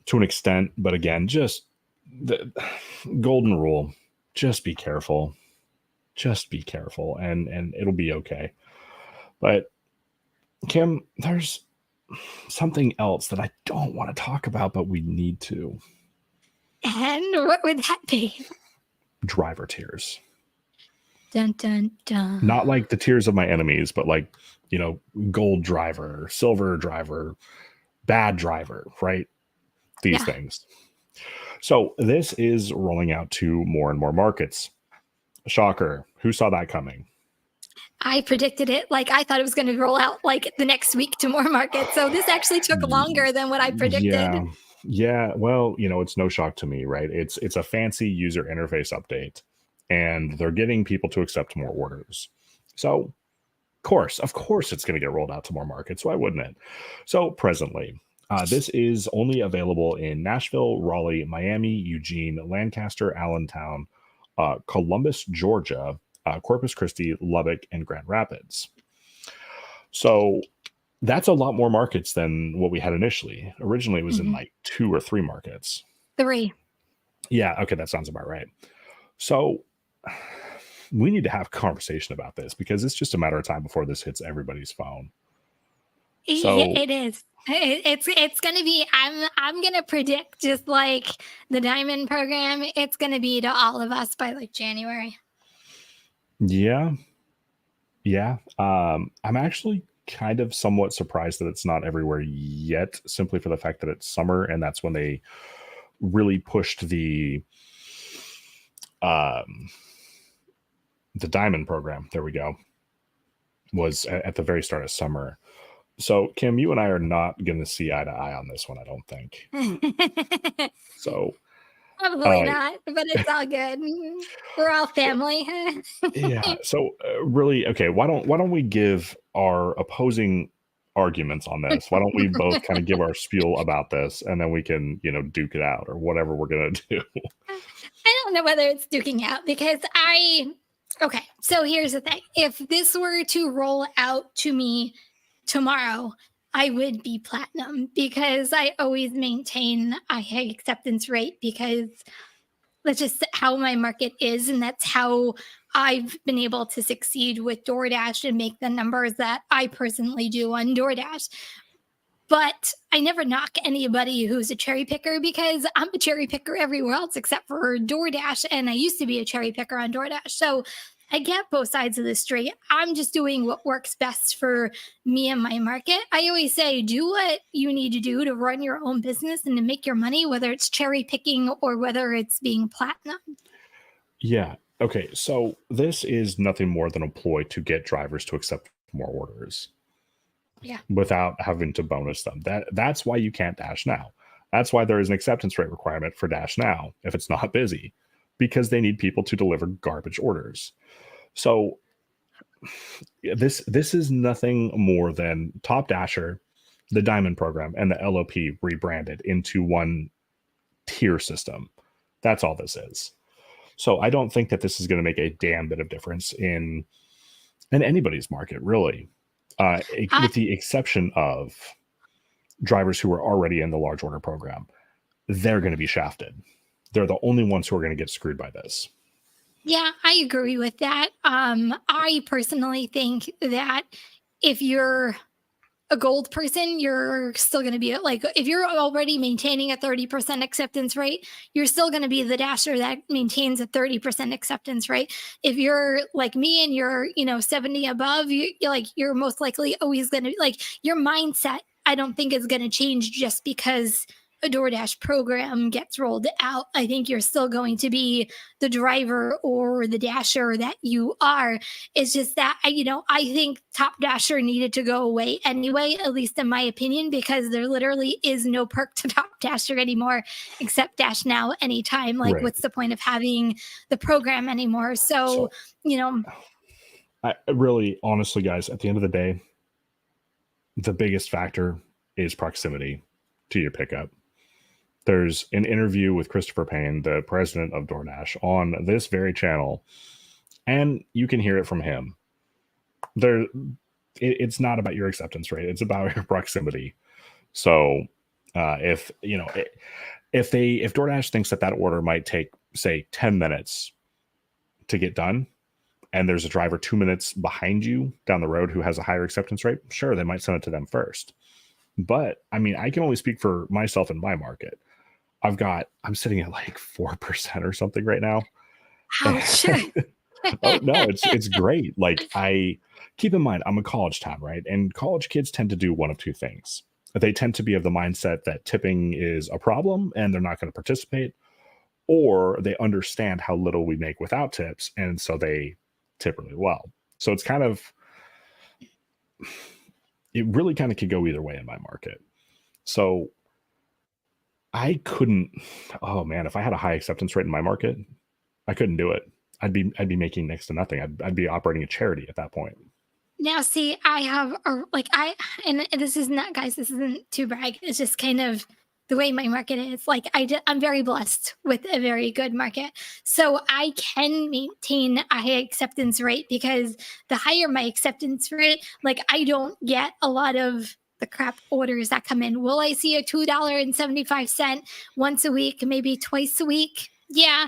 [SPEAKER 1] to an extent, but again, just the golden rule, just be careful. Just be careful and it'll be okay. But Kim, there's something else that I don't want to talk about, but we need to.
[SPEAKER 2] And what would that be?
[SPEAKER 1] Driver tiers.
[SPEAKER 2] Dun, dun, dun.
[SPEAKER 1] Not like the tiers of my enemies, but like, gold driver, silver driver, bad driver, right? These things. So this is rolling out to more and more markets. Shocker. Who saw that coming?
[SPEAKER 2] I predicted it. Like, I thought it was going to roll out like the next week to more markets. So this actually took longer than what I predicted.
[SPEAKER 1] Yeah. Yeah. Well, it's no shock to me, right? It's a fancy user interface update, and they're getting people to accept more orders. So, of course, it's going to get rolled out to more markets. Why wouldn't it? So, presently, this is only available in Nashville, Raleigh, Miami, Eugene, Lancaster, Allentown, Columbus, Georgia, Corpus Christi, Lubbock, and Grand Rapids. So that's a lot more markets than what we had initially. Originally, it was in like 2 or 3 markets.
[SPEAKER 2] 3.
[SPEAKER 1] Yeah. Okay. That sounds about right. So we need to have a conversation about this because it's just a matter of time before this hits everybody's phone. So
[SPEAKER 2] It is. It's gonna be. I'm gonna predict, just like the Diamond program, it's gonna be to all of us by like January.
[SPEAKER 1] yeah, I'm actually kind of somewhat surprised that it's not everywhere yet, simply for the fact that it's summer and that's when they really pushed the Diamond program. There we go. Was at the very start of summer. So, Kim, you and I are not going to see eye to eye on this one, I don't think. So,
[SPEAKER 2] Probably not, but it's all good. We're all family.
[SPEAKER 1] yeah. So, really, okay. Why don't we give our opposing arguments on this? Why don't we both kind of give our spiel about this, and then we can, duke it out or whatever we're gonna do.
[SPEAKER 2] I don't know whether it's duking out because okay, so here's the thing. If this were to roll out to me tomorrow, I would be platinum because I always maintain a high acceptance rate because that's just how my market is. And that's how I've been able to succeed with DoorDash and make the numbers that I personally do on DoorDash. But I never knock anybody who's a cherry picker because I'm a cherry picker everywhere else except for DoorDash. And I used to be a cherry picker on DoorDash. So I get both sides of the street. I'm just doing what works best for me and my market. I always say, do what you need to do to run your own business and to make your money, whether it's cherry picking or whether it's being platinum.
[SPEAKER 1] Yeah. Okay. So this is nothing more than a ploy to get drivers to accept more orders.
[SPEAKER 2] Yeah.
[SPEAKER 1] Without having to bonus them. That's why you can't Dash Now. That's why there is an acceptance rate requirement for Dash Now if it's not busy, because they need people to deliver garbage orders. So this is nothing more than Top Dasher, the Diamond program, and the LOP rebranded into one tier system. That's all this is. So I don't think that this is going to make a damn bit of difference in anybody's market, really. With the exception of drivers who are already in the large order program. They're going to be shafted. They're the only ones who are going to get screwed by this.
[SPEAKER 2] Yeah, I agree with that. I personally think that if you're a gold person, you're still going to be like, if you're already maintaining a 30% acceptance rate, you're still going to be the dasher that maintains a 30% acceptance rate. If you're like me and you're, 70 above, you're most likely always going to like your mindset. I don't think is going to change just because a DoorDash program gets rolled out. I think you're still going to be the driver or the dasher that you are. It's just that, I think Top Dasher needed to go away anyway, at least in my opinion, because there literally is no perk to Top Dasher anymore except Dash Now anytime. Like, right. What's the point of having the program anymore? So
[SPEAKER 1] I really, honestly, guys, at the end of the day, the biggest factor is proximity to your pickup. There's an interview with Christopher Payne, the president of DoorDash, on this very channel, and you can hear it from him. It's not about your acceptance rate; it's about your proximity. So, if DoorDash thinks that order might take, say, 10 minutes to get done, and there's a driver 2 minutes behind you down the road who has a higher acceptance rate, sure, they might send it to them first. But I mean, I can only speak for myself and my market. I'm sitting at like 4% or something right now.
[SPEAKER 2] Ouch.
[SPEAKER 1] Oh, no, it's great. Like, I keep in mind, I'm a college town, right? And college kids tend to do one of two things. They tend to be of the mindset that tipping is a problem and they're not going to participate, or they understand how little we make without tips. And so they tip really well. So it's kind of, it really kind of could go either way in my market. So I couldn't, oh man, if I had a high acceptance rate in my market, I couldn't do it. I'd be making next to nothing. I'd be operating a charity at that point.
[SPEAKER 2] Now, see, I have a like and this is not, guys, this isn't to brag. It's just kind of the way my market is. Like I'm very blessed with a very good market, so I can maintain a high acceptance rate because the higher my acceptance rate, like I don't get a lot of the crap orders that come in. Will I see a $2.75 once a week, maybe twice a week? Yeah,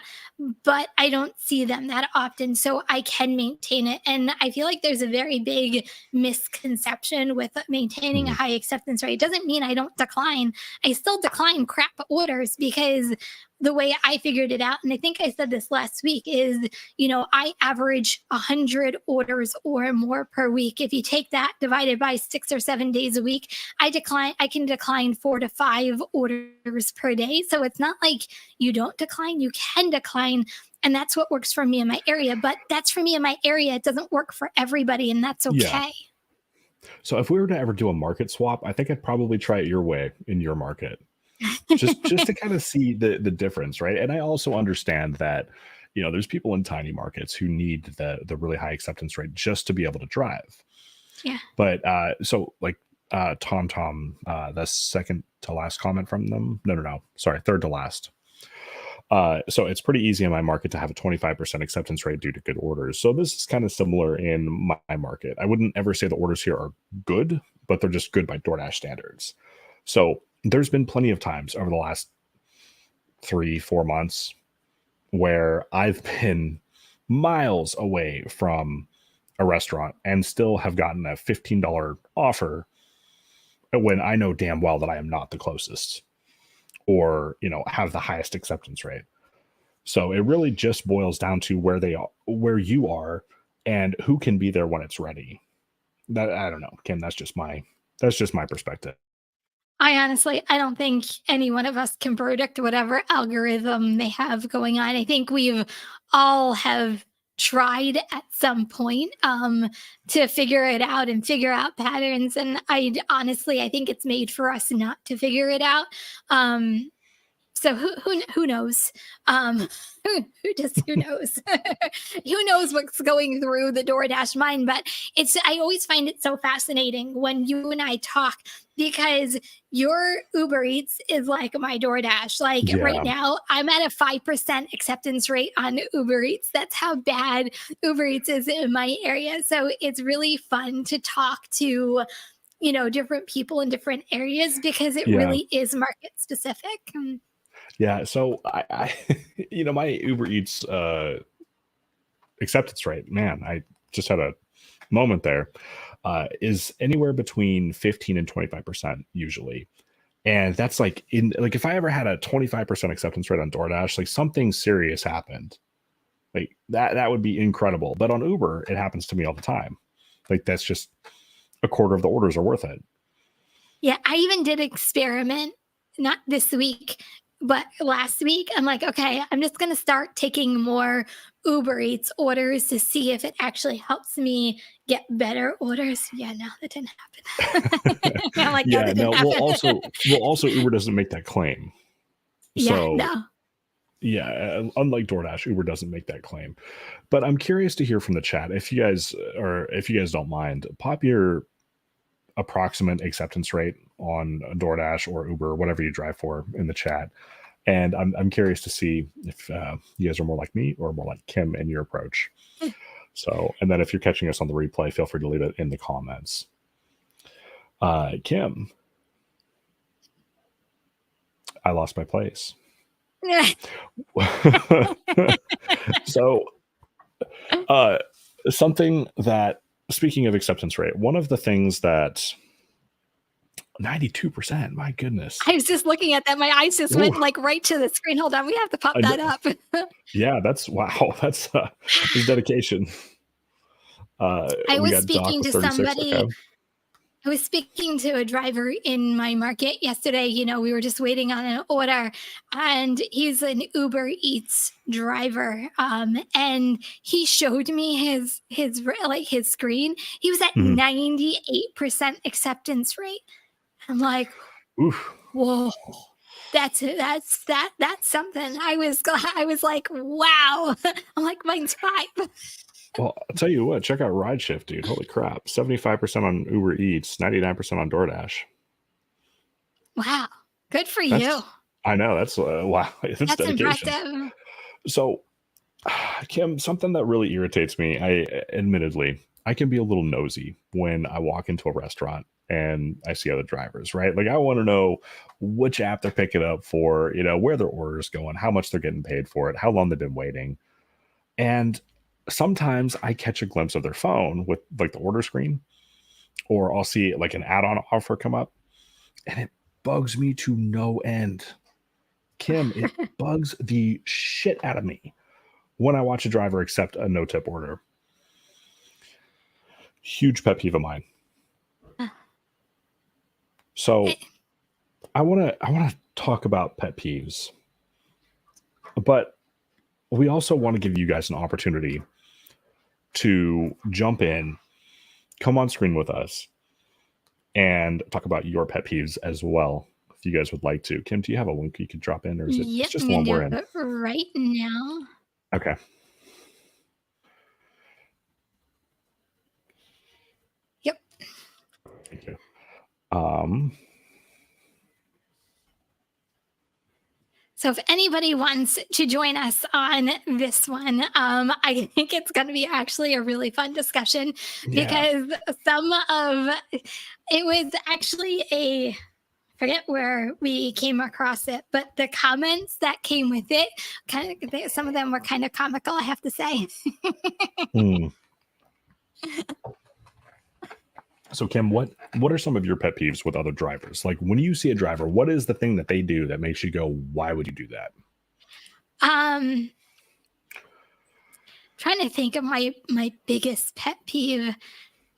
[SPEAKER 2] but I don't see them that often, so I can maintain it. And I feel like there's a very big misconception with maintaining a
[SPEAKER 1] Mhm.
[SPEAKER 2] high acceptance rate. It doesn't mean I don't decline. I still decline crap orders because the way I figured it out, and I think I said this last week, is I average 100 orders or more per week. If you take that divided by 6 or 7 days a week, I can decline 4 to 5 orders per day. So it's not like you don't decline, you can decline. And that's what works for me in my area. But that's for me in my area. It doesn't work for everybody, and that's
[SPEAKER 1] Yeah.
[SPEAKER 2] okay.
[SPEAKER 1] So if we were to ever do a market swap, I think I'd probably try it your way in your market. Just to kind of see the difference, right? And I also understand that there's people in tiny markets who need the really high acceptance rate just to be able to drive.
[SPEAKER 2] Yeah.
[SPEAKER 1] But so like Tom, the second to last comment from them, no, sorry, third to last. So it's pretty easy in my market to have a 25% acceptance rate due to good orders. So this is kind of similar in my market. I wouldn't ever say the orders here are good, but they're just good by DoorDash standards. So there's been plenty of times over the last 3-4 months where I've been miles away from a restaurant and still have gotten a $15 offer when I know damn well that I am not the closest or have the highest acceptance rate. So it really just boils down to where you are and who can be there when it's ready. That, I don't know, Kim, that's just my perspective.
[SPEAKER 2] I don't think any one of us can predict whatever algorithm they have going on. I think we've all have tried at some point to figure it out and figure out patterns. And I think it's made for us not to figure it out. So who knows? Who knows? Who knows what's going through the DoorDash mind? But I always find it so fascinating when you and I talk because your Uber Eats is like my DoorDash. Like right
[SPEAKER 1] Yeah.
[SPEAKER 2] now, I'm at a 5% acceptance rate on Uber Eats. That's how bad Uber Eats is in my area. So it's really fun to talk to different people in different areas because it
[SPEAKER 1] Yeah.
[SPEAKER 2] really is market specific.
[SPEAKER 1] Yeah. So I my Uber Eats acceptance rate, man, I just had a moment there, is anywhere between 15 and 25% usually. And that's like if I ever had a 25% acceptance rate on DoorDash, like something serious happened. Like that would be incredible. But on Uber, it happens to me all the time. Like that's just a quarter of the orders are worth it.
[SPEAKER 2] Yeah, I even did experiment, not this week, but last week. I'm like, okay, I'm just going to start taking more Uber Eats orders to see if it actually helps me get better orders. Yeah, no, that didn't happen. I'm like, no,
[SPEAKER 1] Yeah,
[SPEAKER 2] that
[SPEAKER 1] no,
[SPEAKER 2] didn't happen.
[SPEAKER 1] well also Uber doesn't make that claim.
[SPEAKER 2] Yeah,
[SPEAKER 1] So
[SPEAKER 2] no.
[SPEAKER 1] yeah, unlike DoorDash, Uber doesn't make that claim. But I'm curious to hear from the chat if you guys don't mind, pop your approximate acceptance rate on DoorDash or Uber, whatever you drive for, in the chat. And I'm curious to see if you guys are more like me or more like Kim in your approach. So, and then if you're catching us on the replay, feel free to leave it in the comments. Kim, I lost my place. So, something that, speaking of acceptance rate, one of the things that 92%, my goodness.
[SPEAKER 2] I was just looking at that. My eyes just went
[SPEAKER 1] Ooh.
[SPEAKER 2] like right to the screen. Hold on. We have to pop
[SPEAKER 1] I
[SPEAKER 2] that
[SPEAKER 1] know.
[SPEAKER 2] up.
[SPEAKER 1] Yeah, that's wow. That's dedication.
[SPEAKER 2] I
[SPEAKER 1] We
[SPEAKER 2] was
[SPEAKER 1] got Doc
[SPEAKER 2] speaking
[SPEAKER 1] with
[SPEAKER 2] to
[SPEAKER 1] 36.
[SPEAKER 2] somebody.
[SPEAKER 1] Okay.
[SPEAKER 2] I was speaking to a driver in my market yesterday. We were just waiting on an order, and he's an Uber Eats driver. And he showed me his screen. He was at
[SPEAKER 1] Mhm.
[SPEAKER 2] 98% acceptance rate. I'm like,
[SPEAKER 1] Oof.
[SPEAKER 2] whoa, that's something. I was like, wow. I'm like, mine's 5.
[SPEAKER 1] Well, I'll tell you what, check out RideShift, dude. Holy crap. 75% on Uber Eats, 99% on DoorDash.
[SPEAKER 2] Wow, good for you.
[SPEAKER 1] That's, I know, that's, wow, that's
[SPEAKER 2] That's
[SPEAKER 1] dedication.
[SPEAKER 2] impressive.
[SPEAKER 1] So, Kim, something that really irritates me, admittedly, I can be a little nosy when I walk into a restaurant and I see other drivers, right? Like, I want to know which app they're picking up for, where their order's going, how much they're getting paid for it, how long they've been waiting. And sometimes I catch a glimpse of their phone with like the order screen, or I'll see like an add-on offer come up, and it bugs me to no end. Kim, it bugs the shit out of me when I watch a driver accept a no-tip order. Huge pet peeve of mine. So I want to talk about pet peeves, but we also want to give you guys an opportunity to jump in, come on screen with us, and talk about your pet peeves as well, if you guys would like to. Kim, do you have a link you could drop in, or is it
[SPEAKER 2] Yep,
[SPEAKER 1] it's just
[SPEAKER 2] I'm
[SPEAKER 1] the one
[SPEAKER 2] gonna
[SPEAKER 1] we're
[SPEAKER 2] do
[SPEAKER 1] in?
[SPEAKER 2] it right now.
[SPEAKER 1] Okay.
[SPEAKER 2] Yep.
[SPEAKER 1] Thank you. Um,
[SPEAKER 2] So if anybody wants to join us on this one, I think it's going to be actually a really fun discussion
[SPEAKER 1] yeah.
[SPEAKER 2] because it was actually I forget where we came across it, but the comments that came with it, some of them were kind of comical, I have to say.
[SPEAKER 1] Hmm. So, Kim, what are some of your pet peeves with other drivers? Like, when you see a driver, what is the thing that they do that makes you go, "Why would you do that?"
[SPEAKER 2] Um, Trying to think of my biggest pet peeve.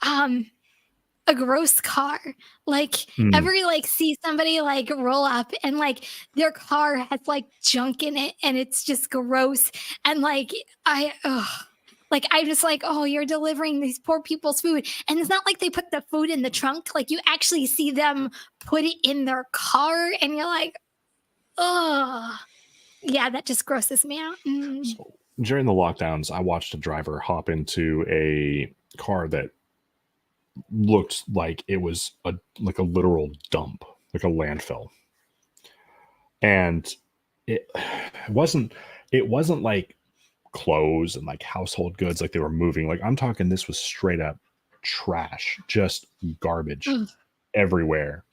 [SPEAKER 2] A gross car. Like,
[SPEAKER 1] Mm.
[SPEAKER 2] ever like see somebody like roll up and like their car has like junk in it and it's just gross, and like I'm just like, oh, you're delivering these poor people's food. And it's not like they put the food in the trunk. Like, you actually see them put it in their car and you're like, oh, yeah, that just grosses me out.
[SPEAKER 1] So, during the lockdowns, I watched a driver hop into a car that looked like it was like a literal dump, like a landfill. And it wasn't it wasn't like clothes and like household goods like they were moving. Like, I'm talking, this was straight up trash, just garbage
[SPEAKER 2] Mm.
[SPEAKER 1] everywhere.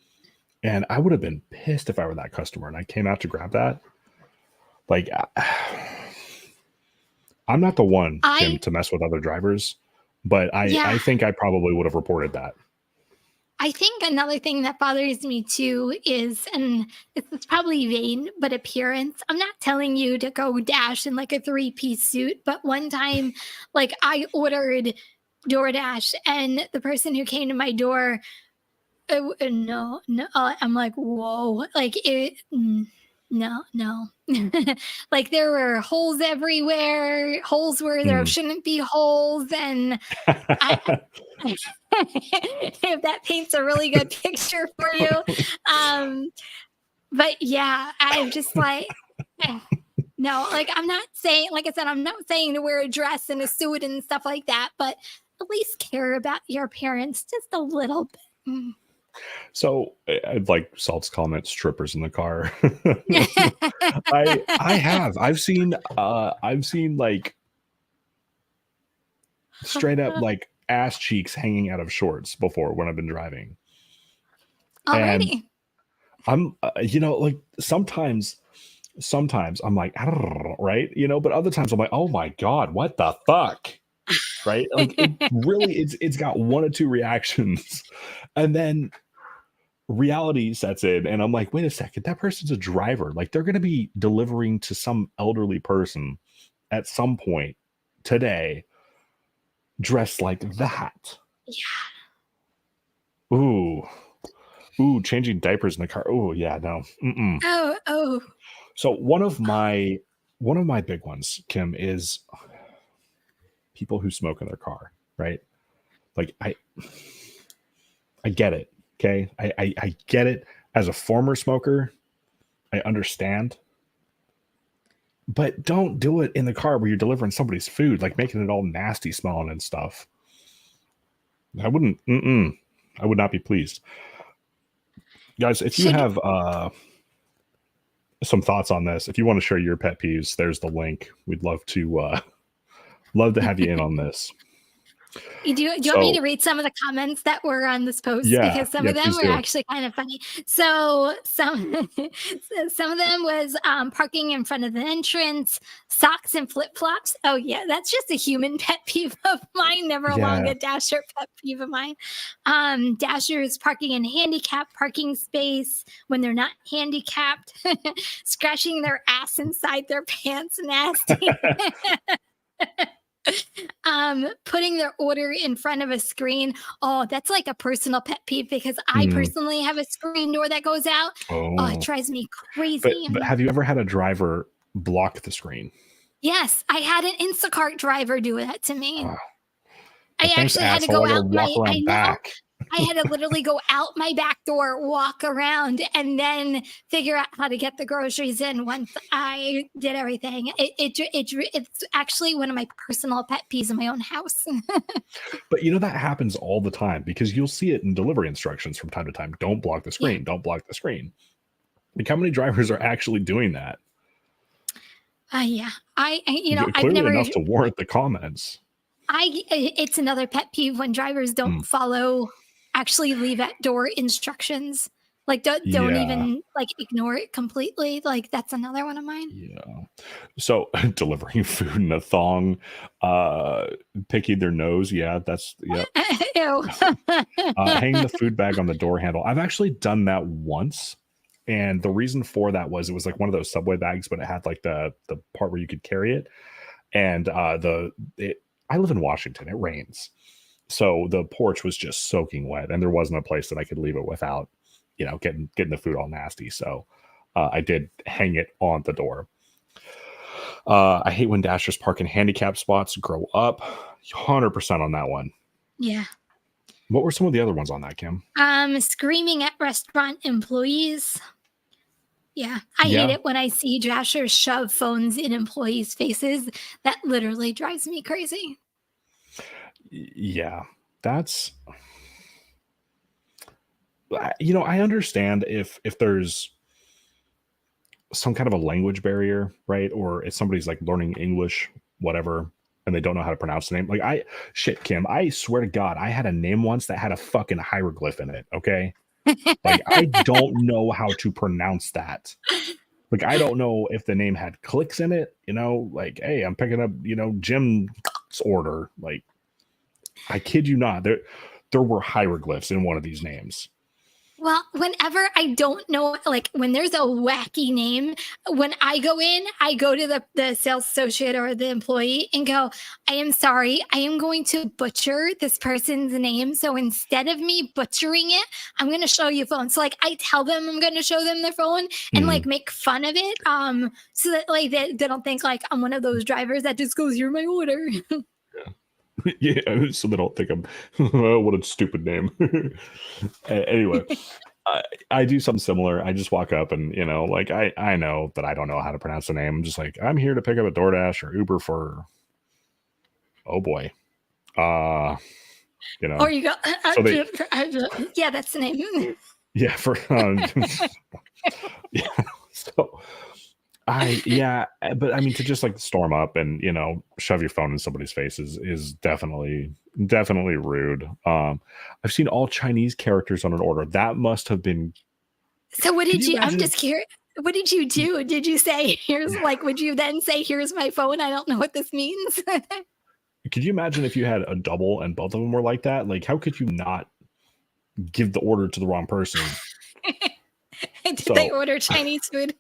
[SPEAKER 1] And I would have been pissed if I were that customer and I came out to grab that. Like, I'm not the one, Kim,
[SPEAKER 2] I
[SPEAKER 1] to mess with other drivers, but I
[SPEAKER 2] Yeah,
[SPEAKER 1] think I probably would have reported that.
[SPEAKER 2] I think another thing that bothers me too is, and it's probably vain, but appearance. I'm not telling you to go dash in like a 3-piece suit, but one time, like, I ordered DoorDash, and the person who came to my door, no, no, I'm like, whoa, like no, no. Like, there were holes everywhere, holes where there
[SPEAKER 1] Mm.
[SPEAKER 2] shouldn't be holes, and I if that paints a really good picture for you. Um, but yeah, I'm just like, eh, no, like, I'm not saying, like I said, I'm not saying to wear a dress and a suit and stuff like that, but at least care about your appearance just a little bit.
[SPEAKER 1] So I'd like Salt's comment, strippers in the car. I've seen like straight up like ass cheeks hanging out of shorts before when I've been driving. And
[SPEAKER 2] Alrighty.
[SPEAKER 1] I'm like sometimes I'm like, "Arr," right? But other times I'm like, "Oh my god, what the fuck?" Right? Like, it really it's got one or two reactions. And then reality sets in and I'm like, wait a second, that person's a driver. Like, they're going to be delivering to some elderly person at some point today dressed like that.
[SPEAKER 2] Yeah.
[SPEAKER 1] Ooh, changing diapers in the car. Oh yeah, no. Mm-mm.
[SPEAKER 2] Oh.
[SPEAKER 1] So one of my big ones, Kim, is people who smoke in their car, right? Like I get it. Okay. I get it. As a former smoker, I understand. But don't do it in the car where you're delivering somebody's food, like making it all nasty smelling and stuff. I wouldn't. I would not be pleased. Guys, if you have some thoughts on this, if you want to share your pet peeves, there's the link. We'd love to have you in on this.
[SPEAKER 2] Do you want me to read some of the comments that were on this post?
[SPEAKER 1] Yeah,
[SPEAKER 2] Because some of them were actually kind of funny. So some of them was parking in front of the entrance, socks and flip-flops. Oh yeah, that's just a human pet peeve of mine, never along a Dasher pet peeve of mine. Dashers parking in handicapped parking space when they're not handicapped, scratching their ass inside their pants, nasty. Putting their order in front of a screen. Oh, that's like a personal pet peeve because I personally have a screen door that goes out. Oh, it drives me crazy.
[SPEAKER 1] But have you ever had a driver block the screen?
[SPEAKER 2] Yes, I had an Instacart driver do that to me. I actually had to go out back. I had to literally go out my back door, walk around, and then figure out how to get the groceries in once I did everything. It's actually one of my personal pet peeves in my own house.
[SPEAKER 1] But that happens all the time because you'll see it in delivery instructions from time to time. Don't block the screen. Yeah. Don't block the screen. Like, how many drivers are actually doing that?
[SPEAKER 2] Yeah.
[SPEAKER 1] I've never enough to warrant the comments.
[SPEAKER 2] It's another pet peeve when drivers don't actually leave at door instructions. Like don't even like ignore it completely. Like that's another one of mine.
[SPEAKER 1] Yeah. So delivering food in a thong, picking their nose. Yeah, that's Ew. Hanging the food bag on the door handle. I've actually done that once. And the reason for that was it was like one of those Subway bags, but it had like the part where you could carry it. And I live in Washington. It rains. So the porch was just soaking wet, and there wasn't a place that I could leave it without, getting the food all nasty. So I did hang it on the door. I hate when Dashers park in handicap spots. Grow up. 100% on that one.
[SPEAKER 2] Yeah.
[SPEAKER 1] What were some of the other ones on that, Kim?
[SPEAKER 2] Screaming at restaurant employees. Yeah. I hate it when I see Dashers shove phones in employees' faces. That literally drives me crazy.
[SPEAKER 1] Yeah, that's, I understand if there's some kind of a language barrier, right? Or if somebody's like learning English, whatever, and they don't know how to pronounce the name. Like Kim, I swear to God, I had a name once that had a fucking hieroglyph in it. Okay. Like, I don't know how to pronounce that. Like, I don't know if the name had clicks in it, like, hey, I'm picking up, Jim's order. Like, I kid you not, there were hieroglyphs in one of these names.
[SPEAKER 2] Well, whenever I don't know, like when there's a wacky name, when I go in, I go to the sales associate or the employee and go, I am sorry, I am going to butcher this person's name. So instead of me butchering it, I'm going to show you phone. So like I tell them I'm going to show them their phone and like make fun of it. So that like they don't think like I'm one of those drivers that just goes, here's my order.
[SPEAKER 1] Yeah, so they don't think I'm what a stupid name. Anyway, I do something similar. I just walk up and like I know that I don't know how to pronounce the name. I'm just like, I'm here to pick up a DoorDash or Uber for, oh boy, Or
[SPEAKER 2] you go, yeah, that's the name.
[SPEAKER 1] Yeah, for yeah. So but I mean, to just like storm up and shove your phone in somebody's face is definitely rude. I've seen all Chinese characters on an order. That must have been.
[SPEAKER 2] So what did you? I'm just curious. What did you do? Did you say would you then say, here's my phone? I don't know what this means.
[SPEAKER 1] Could you imagine if you had a double and both of them were like that? Like, how could you not give the order to the wrong person?
[SPEAKER 2] Did they order Chinese food?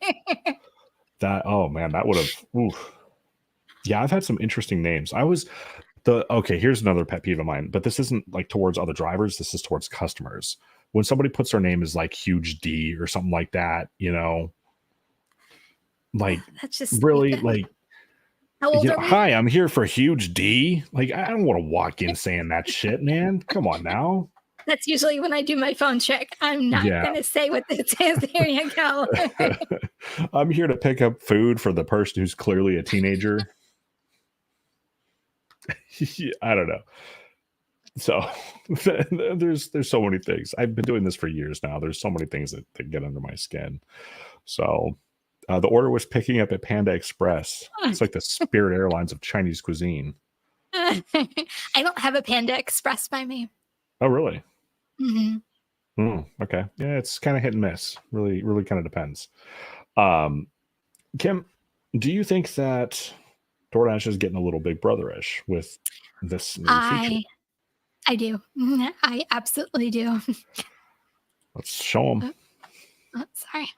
[SPEAKER 1] Oh man, that would have. Yeah, I've had some interesting names. Okay, here's another pet peeve of mine, but this isn't like towards other drivers. This is towards customers. When somebody puts their name as like huge D or something like that, like
[SPEAKER 2] That's just
[SPEAKER 1] really,
[SPEAKER 2] stupid.
[SPEAKER 1] like,
[SPEAKER 2] How old are we?
[SPEAKER 1] hi, I'm here for huge D. Like, I don't want to walk in saying that shit, man. Come on now.
[SPEAKER 2] That's usually when I do my phone check. I'm not
[SPEAKER 1] Yeah.
[SPEAKER 2] going to say what this is. There you go.
[SPEAKER 1] I'm here to pick up food for the person who's clearly a teenager. I don't know. So there's so many things. I've been doing this for years now. There's so many things that get under my skin. So the order was picking up at Panda Express. It's like the Spirit Airlines of Chinese cuisine.
[SPEAKER 2] I don't have a Panda Express by me.
[SPEAKER 1] Oh, really?
[SPEAKER 2] Mm-hmm.
[SPEAKER 1] Okay. Yeah, it's kind of hit and miss. Really, really kind of depends. Kim, do you think that DoorDash is getting a little big brotherish with this new feature?
[SPEAKER 2] I do. I absolutely do.
[SPEAKER 1] Let's show them.
[SPEAKER 2] Oh, sorry.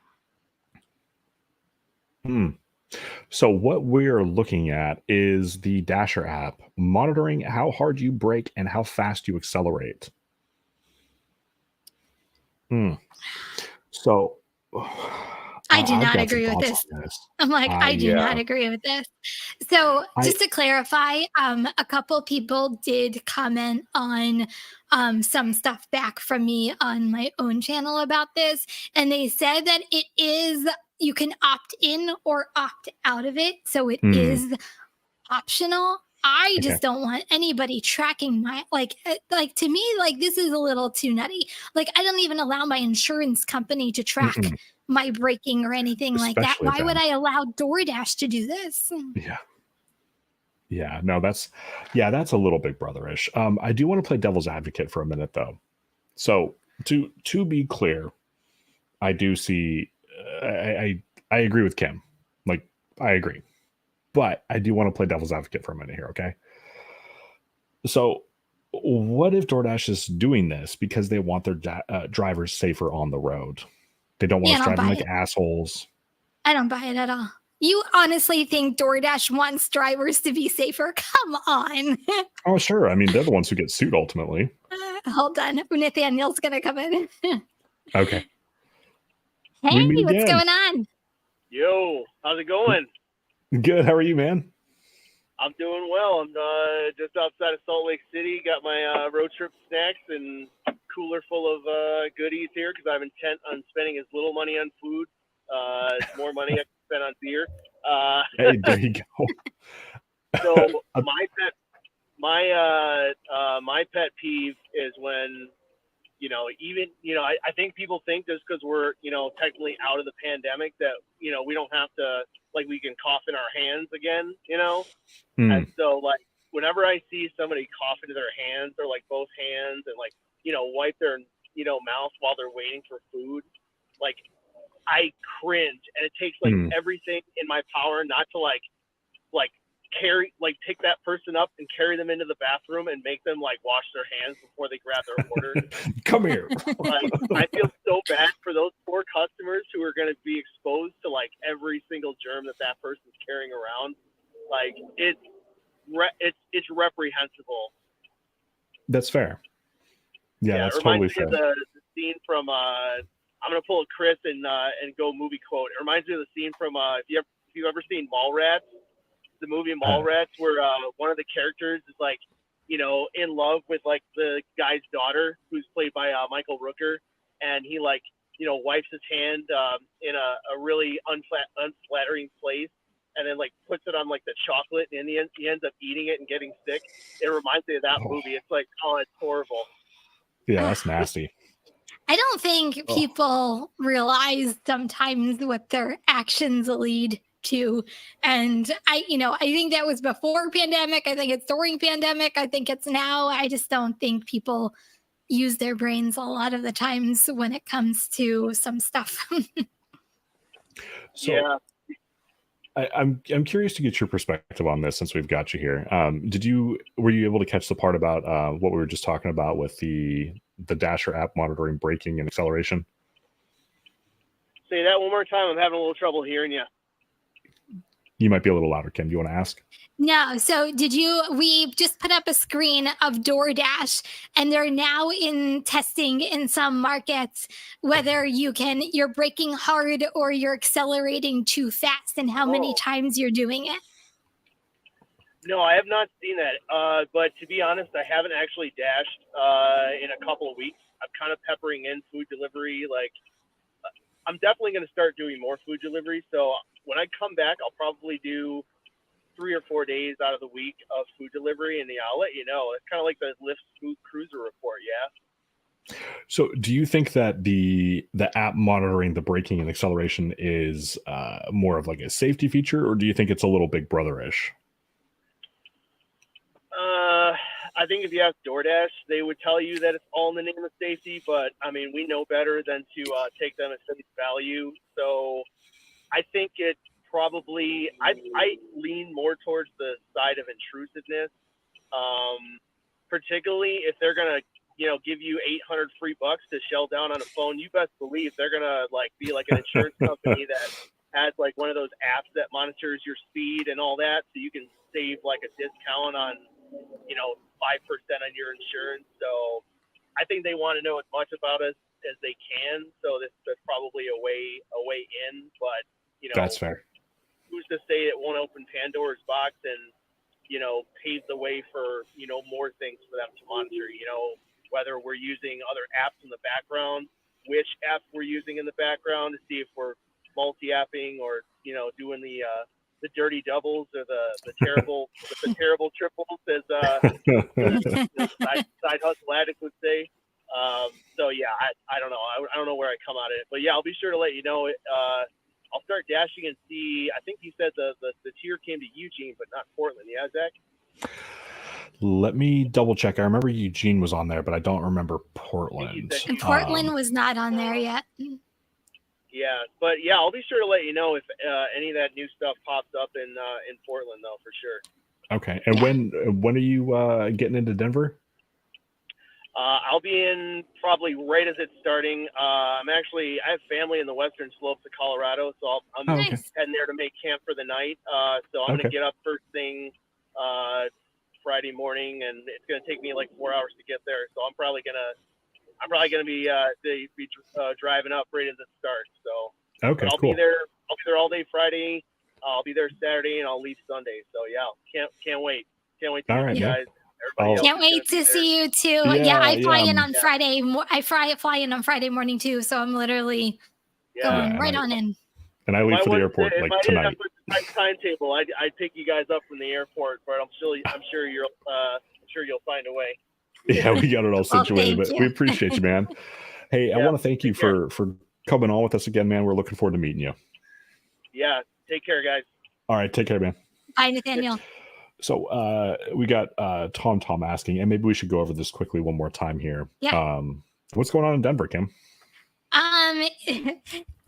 [SPEAKER 1] So what we're looking at is the Dasher app monitoring how hard you brake and how fast you accelerate. So
[SPEAKER 2] I do not agree with this. I'm like, I do not agree with this. So just to clarify, a couple people did comment on some stuff back from me on my own channel about this. And they said that it is, you can opt in or opt out of it. So it is optional. I just don't want anybody tracking my, like to me, like this is a little too nutty. Like I don't even allow my insurance company to track my braking or anything like that. Why would I allow DoorDash to do this?
[SPEAKER 1] Yeah, no, that's a little big brotherish. I do want to play devil's advocate for a minute though. So to be clear, I do see, I agree with Kim. Like I agree. But I do want to play devil's advocate for a minute here, okay? So what if DoorDash is doing this because they want their drivers safer on the road? They don't want us driving like assholes.
[SPEAKER 2] I don't buy it at all. You honestly think DoorDash wants drivers to be safer? Come on.
[SPEAKER 1] Oh, sure. I mean, they're the ones who get sued ultimately.
[SPEAKER 2] Hold on. Nathaniel's going to come in.
[SPEAKER 1] Okay.
[SPEAKER 2] Hey, what's going on?
[SPEAKER 3] Yo, how's it going?
[SPEAKER 1] Good. How are you, man?
[SPEAKER 3] I'm doing well. I'm just outside of Salt Lake City. Got my road trip snacks and cooler full of goodies here because I'm intent on spending as little money on food, more money I can spend on beer.
[SPEAKER 1] Hey, there you go.
[SPEAKER 3] So my pet peeve is when, I think people think just because we're, technically out of the pandemic that, we don't have to, like, we can cough in our hands again, And so, like, whenever I see somebody cough into their hands or, like, both hands and, like, wipe their, mouth while they're waiting for food, like, I cringe. And it takes, like, everything in my power not to, like, pick that person up and carry them into the bathroom and make them like wash their hands before they grab their order.
[SPEAKER 1] Come here.
[SPEAKER 3] Like, I feel so bad for those poor customers who are going to be exposed to like every single germ that person's carrying around. Like it's reprehensible.
[SPEAKER 1] That's fair. Yeah, that's totally fair.
[SPEAKER 3] The scene from I'm gonna pull a Chris and go movie quote. It reminds me of the scene from if you've ever seen Mallrats. The movie Mallrats, where one of the characters is like, in love with like the guy's daughter, who's played by Michael Rooker, and he like, wipes his hand in a really unflattering place, and then like puts it on like the chocolate, and he ends up eating it and getting sick. It reminds me of that movie. It's like, oh, it's horrible.
[SPEAKER 1] Yeah, that's nasty.
[SPEAKER 2] I don't think people realize sometimes what their actions lead to. And I think that was before pandemic. I think it's during pandemic. I think it's now. I just don't think people use their brains a lot of the times when it comes to some stuff.
[SPEAKER 1] So yeah. I'm curious to get your perspective on this since we've got you here. Were you able to catch the part about what we were just talking about with the Dasher app monitoring braking and acceleration?
[SPEAKER 3] Say that one more time. I'm having a little trouble hearing you.
[SPEAKER 1] You might be a little louder, Kim. Do you want to ask?
[SPEAKER 2] No. So we just put up a screen of DoorDash, and they're now in testing in some markets whether you're braking hard or you're accelerating too fast and how many times you're doing it.
[SPEAKER 3] No, I have not seen that. But to be honest, I haven't actually dashed in a couple of weeks. I'm kind of peppering in food delivery. Like, I'm definitely going to start doing more food delivery. So when I come back, I'll probably do 3 or 4 days out of the week of food delivery, and I'll let you know. It's kind of like the Lyft Food Cruiser report, yeah.
[SPEAKER 1] So do you think that the app monitoring the braking and acceleration is more of like a safety feature, or do you think it's a little Big Brother-ish?
[SPEAKER 3] I think if you ask DoorDash, they would tell you that it's all in the name of safety, but I mean, we know better than to take them at face value. So I think it probably, I lean more towards the side of intrusiveness, particularly if they're going to, give you $800 free bucks to shell down on a phone. You best believe they're going to be like an insurance company that has like one of those apps that monitors your speed and all that, so you can save like a discount on 5% on your insurance. So I think they want to know as much about us as they can. So that's probably a way in. But
[SPEAKER 1] that's fair.
[SPEAKER 3] Who's to say it won't open Pandora's box and pave the way for more things for them to monitor? Whether we're using other apps in the background, which apps we're using in the background to see if we're multi-apping or doing the dirty doubles or the terrible triples, as side hustle addict would say. So yeah, I don't know. I don't know where I come out of it, but yeah, I'll be sure to let you know. I'll start dashing and see. I think you said the tier came to Eugene, but not Portland. Yeah, Zach?
[SPEAKER 1] Let me double check. I remember Eugene was on there, but I don't remember Portland.
[SPEAKER 2] And Portland was not on there yet.
[SPEAKER 3] Yeah, but yeah, I'll be sure to let you know if any of that new stuff pops up in Portland, though, for sure.
[SPEAKER 1] Okay, and when are you getting into Denver?
[SPEAKER 3] I'll be in probably right as it's starting. I have family in the western slopes of Colorado, so I'm heading there to make camp for the night. So I'm gonna get up first thing Friday morning, and it's gonna take me like 4 hours to get there. So I'm probably gonna be driving up right at the start. So I'll be there. I'll be there all day Friday. I'll be there Saturday, and I'll leave Sunday. So yeah, can't wait. Can't wait to meet you guys.
[SPEAKER 2] Can't wait to see you too. Yeah, I fly in on Friday. I fly in on Friday morning too. So I'm literally going right on in.
[SPEAKER 1] And I leave for the airport like tonight.
[SPEAKER 3] If I didn't have a timetable, I'd pick you guys up from the airport, but I'm sure you'll find a way.
[SPEAKER 1] Yeah, we got it all situated, but we appreciate you, man. Hey, I want to thank you for coming on with us again, man. We're looking forward to meeting you.
[SPEAKER 3] Yeah, take care, guys.
[SPEAKER 1] All right, take care, man.
[SPEAKER 2] Bye, Nathaniel.
[SPEAKER 1] So we got Tom asking, and maybe we should go over this quickly one more time here.
[SPEAKER 2] Yeah.
[SPEAKER 1] What's going on in Denver, Kim?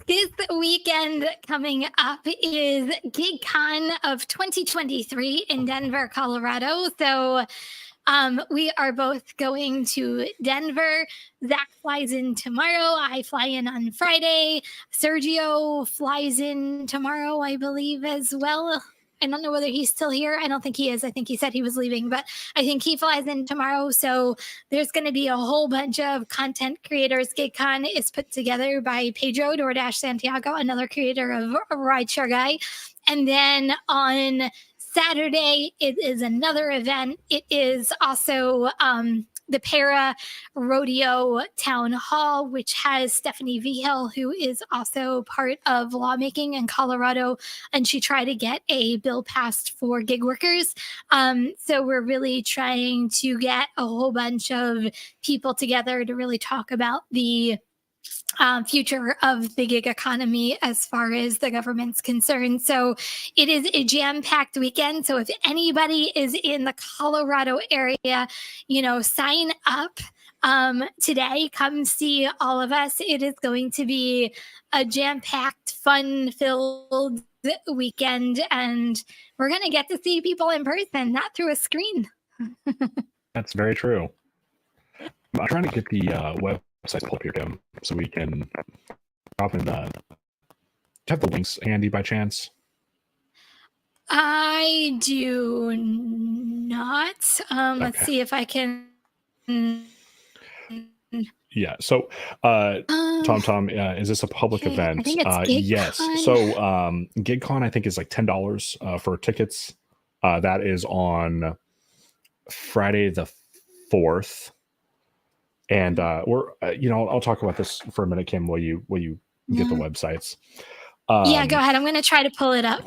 [SPEAKER 2] This weekend coming up is GigCon of 2023 in Denver, Colorado. So we are both going to Denver. Zach flies in tomorrow. I fly in on Friday. Sergio flies in tomorrow, I believe, as well. I don't know whether he's still here. I don't think he is. I think he said he was leaving, but I think he flies in tomorrow. So there's going to be a whole bunch of content creators. GigCon is put together by Pedro Doordash Santiago, another creator of RideShare Guy. And then on Saturday, it is another event. It is also the Para Rodeo Town Hall, which has Stephanie Vigil, who is also part of lawmaking in Colorado, and she tried to get a bill passed for gig workers. So we're really trying to get a whole bunch of people together to really talk about the future of the gig economy as far as the government's concerned. So it is a jam-packed weekend. So if anybody is in the Colorado area, sign up today. Come see all of us. It is going to be a jam-packed, fun-filled weekend, and we're going to get to see people in person, not through a screen.
[SPEAKER 1] That's very true. I'm trying to get the website pulled up here, Kim, so we can drop in have the links handy by chance.
[SPEAKER 2] I do not. Let's
[SPEAKER 1] Okay.
[SPEAKER 2] see if I can.
[SPEAKER 1] Yeah. So, Tom, is this a public
[SPEAKER 2] Okay,
[SPEAKER 1] event?
[SPEAKER 2] I think it's
[SPEAKER 1] Yes.
[SPEAKER 2] GigCon.
[SPEAKER 1] So, GigCon, I think, is like $10 for tickets. That is on Friday the 4th. And we're, I'll talk about this for a minute, Kim, while you get the
[SPEAKER 2] No.
[SPEAKER 1] websites.
[SPEAKER 2] Yeah, go ahead. I'm going to try to pull it up.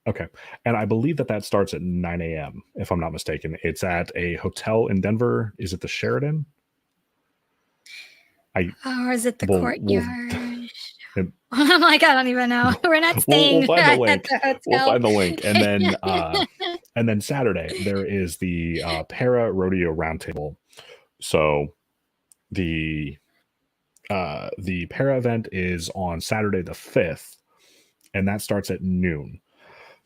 [SPEAKER 1] Okay. And I believe that starts at 9 a.m., if I'm not mistaken. It's at a hotel in Denver. Is it the Sheridan?
[SPEAKER 2] Or is it the
[SPEAKER 1] We'll-
[SPEAKER 2] courtyard? I'm like, I don't even know. We're not
[SPEAKER 1] We'll
[SPEAKER 2] staying
[SPEAKER 1] find the
[SPEAKER 2] at
[SPEAKER 1] link.
[SPEAKER 2] the hotel.
[SPEAKER 1] We'll find the link. And then Saturday, there is the Para Rodeo Roundtable. So the Para event is on Saturday the 5th, and that starts at noon.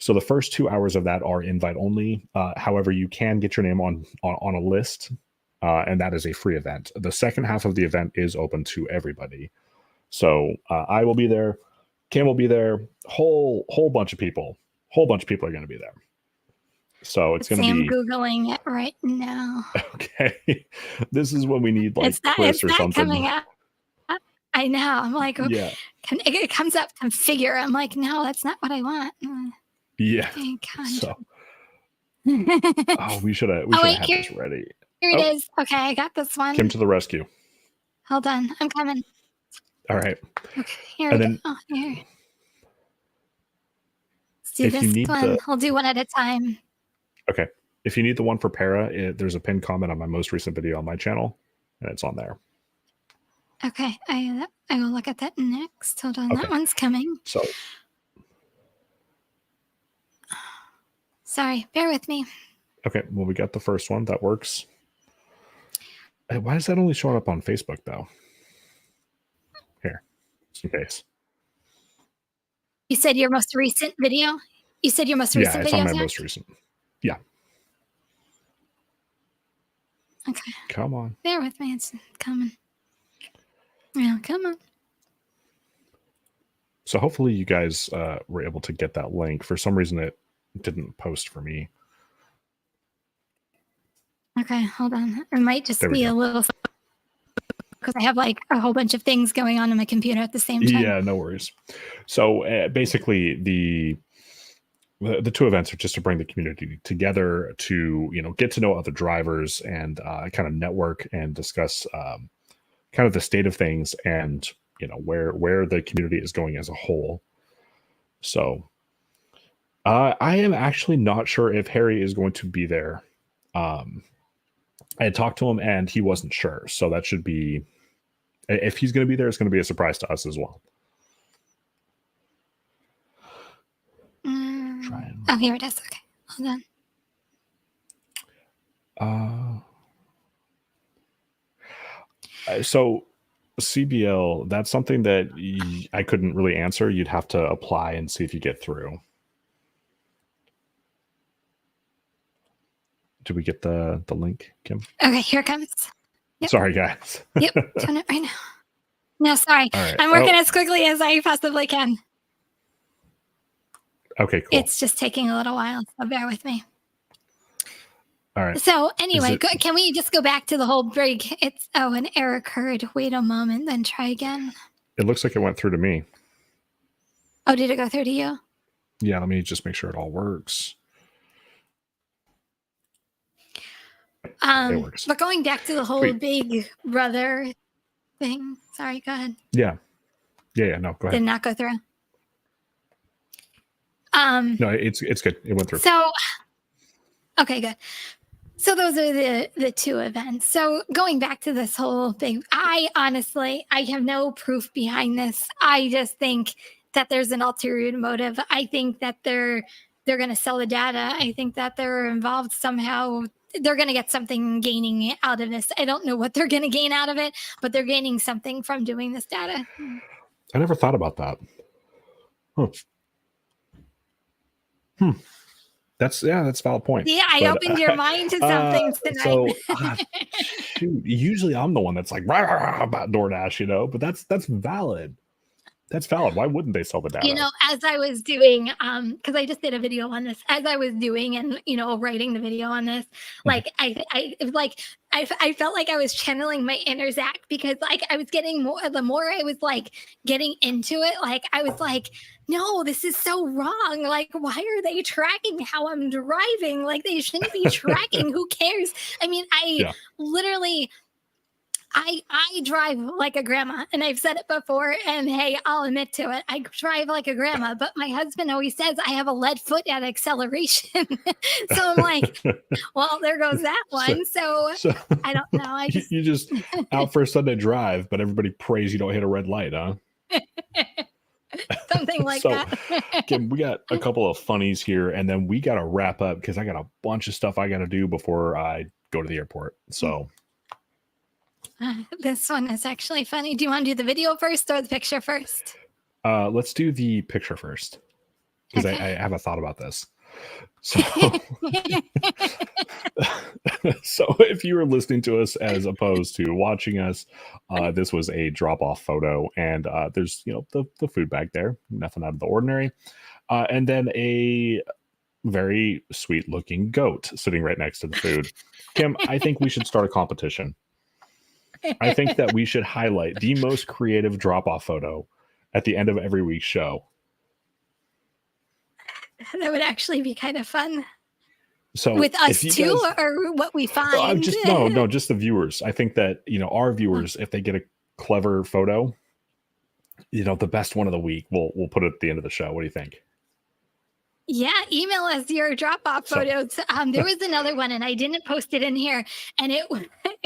[SPEAKER 1] So the first 2 hours of that are invite only. However, you can get your name on a list, and that is a free event. The second half of the event is open to everybody. So I will be there. Cam will be there. Whole bunch of people. Whole bunch of people are going to be there. So it's going to be.
[SPEAKER 2] I'm Googling it right now.
[SPEAKER 1] Okay. This is when we need like
[SPEAKER 2] it's not,
[SPEAKER 1] Chris
[SPEAKER 2] it's
[SPEAKER 1] or
[SPEAKER 2] not
[SPEAKER 1] something.
[SPEAKER 2] coming up. I know. I'm like,
[SPEAKER 1] yeah.
[SPEAKER 2] It comes up configure. I'm like, no, that's not what I want.
[SPEAKER 1] Yeah. So. Oh, we should have had this ready.
[SPEAKER 2] Here it is. Okay, I got this one.
[SPEAKER 1] Kim to the rescue.
[SPEAKER 2] Hold on, I'm coming.
[SPEAKER 1] All right.
[SPEAKER 2] Okay, here we go. Oh, here. Let's do this one. I'll do one at a time.
[SPEAKER 1] Okay. If you need the one for Para, there's a pinned comment on my most recent video on my channel, and it's on there.
[SPEAKER 2] Okay, I will look at that next. Hold on, that one's coming.
[SPEAKER 1] So.
[SPEAKER 2] Sorry, bear with me.
[SPEAKER 1] Okay, well, we got the first one. That works. Why is that only showing up on Facebook, though? Here, just in case.
[SPEAKER 2] You said your most recent video? You said your most recent video?
[SPEAKER 1] Yeah, it's on my most recent. Yeah.
[SPEAKER 2] Okay.
[SPEAKER 1] Come on.
[SPEAKER 2] Bear with me. It's coming. Yeah, come on.
[SPEAKER 1] So hopefully you guys were able to get that link. For some reason, it didn't post for me.
[SPEAKER 2] Okay, hold on. It might just be a little because I have like a whole bunch of things going on my computer at the same time.
[SPEAKER 1] Yeah, no worries. So basically, the two events are just to bring the community together to get to know other drivers and kind of network and discuss kind of the state of things and where the community is going as a whole. So I am actually not sure if Harry is going to be there. I had talked to him and he wasn't sure. So that should be, if he's going to be there, it's going to be a surprise to us as well.
[SPEAKER 2] Oh, here it is. Okay, hold on.
[SPEAKER 1] So CBL, that's something that I couldn't really answer. You'd have to apply and see if you get through. Did we get the link, Kim?
[SPEAKER 2] Okay, here it comes.
[SPEAKER 1] Yep. Sorry, guys.
[SPEAKER 2] Yep, doing it right now. No, sorry.
[SPEAKER 1] Right.
[SPEAKER 2] I'm working as quickly as I possibly can.
[SPEAKER 1] Okay, cool.
[SPEAKER 2] It's just taking a little while, so bear with me.
[SPEAKER 1] All right.
[SPEAKER 2] So anyway, can we just go back to the whole break? An error occurred. Wait a moment, then try again.
[SPEAKER 1] It looks like it went through to me.
[SPEAKER 2] Oh, did it go through to you?
[SPEAKER 1] Yeah, let me just make sure it all works. It works.
[SPEAKER 2] But going back to the whole Big Brother thing. Sorry, go ahead.
[SPEAKER 1] Yeah. No, go ahead.
[SPEAKER 2] Did not go through.
[SPEAKER 1] No, it's good. It went through.
[SPEAKER 2] So, okay, good. So those are the two events. So going back to this whole thing, I have no proof behind this. I just think that there's an ulterior motive. I think that they're going to sell the data. I think that they're involved somehow. They're going to get something gaining out of this. I don't know what they're going to gain out of it, but they're gaining something from doing this data.
[SPEAKER 1] I never thought about that. That's a valid point.
[SPEAKER 2] Yeah, I opened your mind to something tonight.
[SPEAKER 1] So, shoot, usually I'm the one that's like rah, rah, rah, about DoorDash, but that's valid. That's valid. Why wouldn't they sell the data?
[SPEAKER 2] You know, as I was doing, because I just did a video on this, as I was doing and, you know, writing the video on this, like, I felt like I was channeling my inner Zach, because like I was getting more, the more I was like getting into it, like I was like, no, this is so wrong. Like, why are they tracking how I'm driving? Like, they shouldn't be tracking. Who cares? I mean, literally, I drive like a grandma, and I've said it before, and hey, I'll admit to it. I drive like a grandma, but my husband always says I have a lead foot at acceleration. So I'm like, well, there goes that one. So I don't know. I just
[SPEAKER 1] you just out for a Sunday drive, but everybody prays you don't hit a red light, huh?
[SPEAKER 2] Something like that.
[SPEAKER 1] Kim, we got a couple of funnies here, and then we got to wrap up because I got a bunch of stuff I got to do before I go to the airport. So.
[SPEAKER 2] This one is actually funny. Do you want to do the video first or the picture first?
[SPEAKER 1] Let's do the picture first, because I have a thought about this. So, so if you were listening to us as opposed to watching us, this was a drop-off photo, and there's, you know, the food bag there, nothing out of the ordinary, and then a very sweet-looking goat sitting right next to the food. Kim, I think we should start a competition. I think that we should highlight the most creative drop-off photo at the end of every week's show.
[SPEAKER 2] That would actually be kind of fun.
[SPEAKER 1] So
[SPEAKER 2] with us too, or what we find?
[SPEAKER 1] Just the viewers. I think that, you know, our viewers, if they get a clever photo, you know, the best one of the week, we'll put it at the end of the show. What do you think?
[SPEAKER 2] Yeah, email us your drop-off photos. There was another one, and I didn't post it in here, and it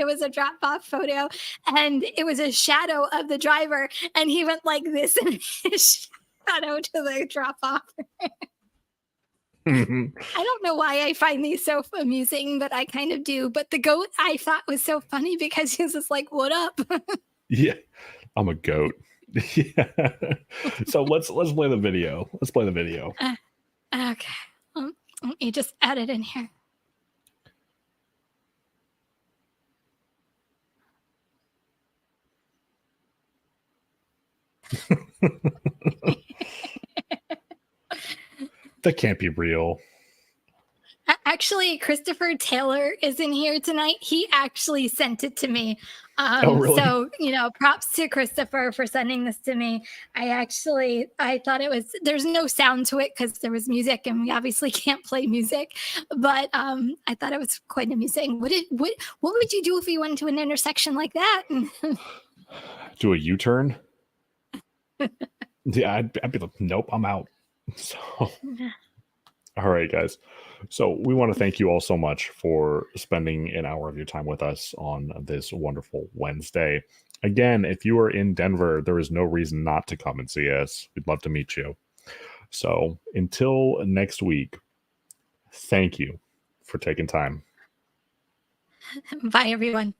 [SPEAKER 2] was a drop-off photo, and it was a shadow of the driver, and he went like this in his shadow to the drop-off. I don't know why I find these so amusing, but I kind of do. But the goat I thought was so funny because he was just like, "What up?"
[SPEAKER 1] Yeah, I'm a goat. Yeah. So let's play the video. Let's play the video.
[SPEAKER 2] Okay, let me just add it in here.
[SPEAKER 1] That can't be real.
[SPEAKER 2] Actually, Christopher Taylor is in here tonight. He actually sent it to me.
[SPEAKER 1] Oh, really?
[SPEAKER 2] So, you know, props to Christopher for sending this to me. I thought it was, there's no sound to it because there was music, and we obviously can't play music, but I thought it was quite amusing. What would you do if you went to an intersection like that?
[SPEAKER 1] Do a U-turn? Yeah, I'd be like, nope, I'm out. So, all right, guys. So we want to thank you all so much for spending an hour of your time with us on this wonderful Wednesday. Again, if you are in Denver, there is no reason not to come and see us. We'd love to meet you. So until next week, thank you for taking time.
[SPEAKER 2] Bye, everyone.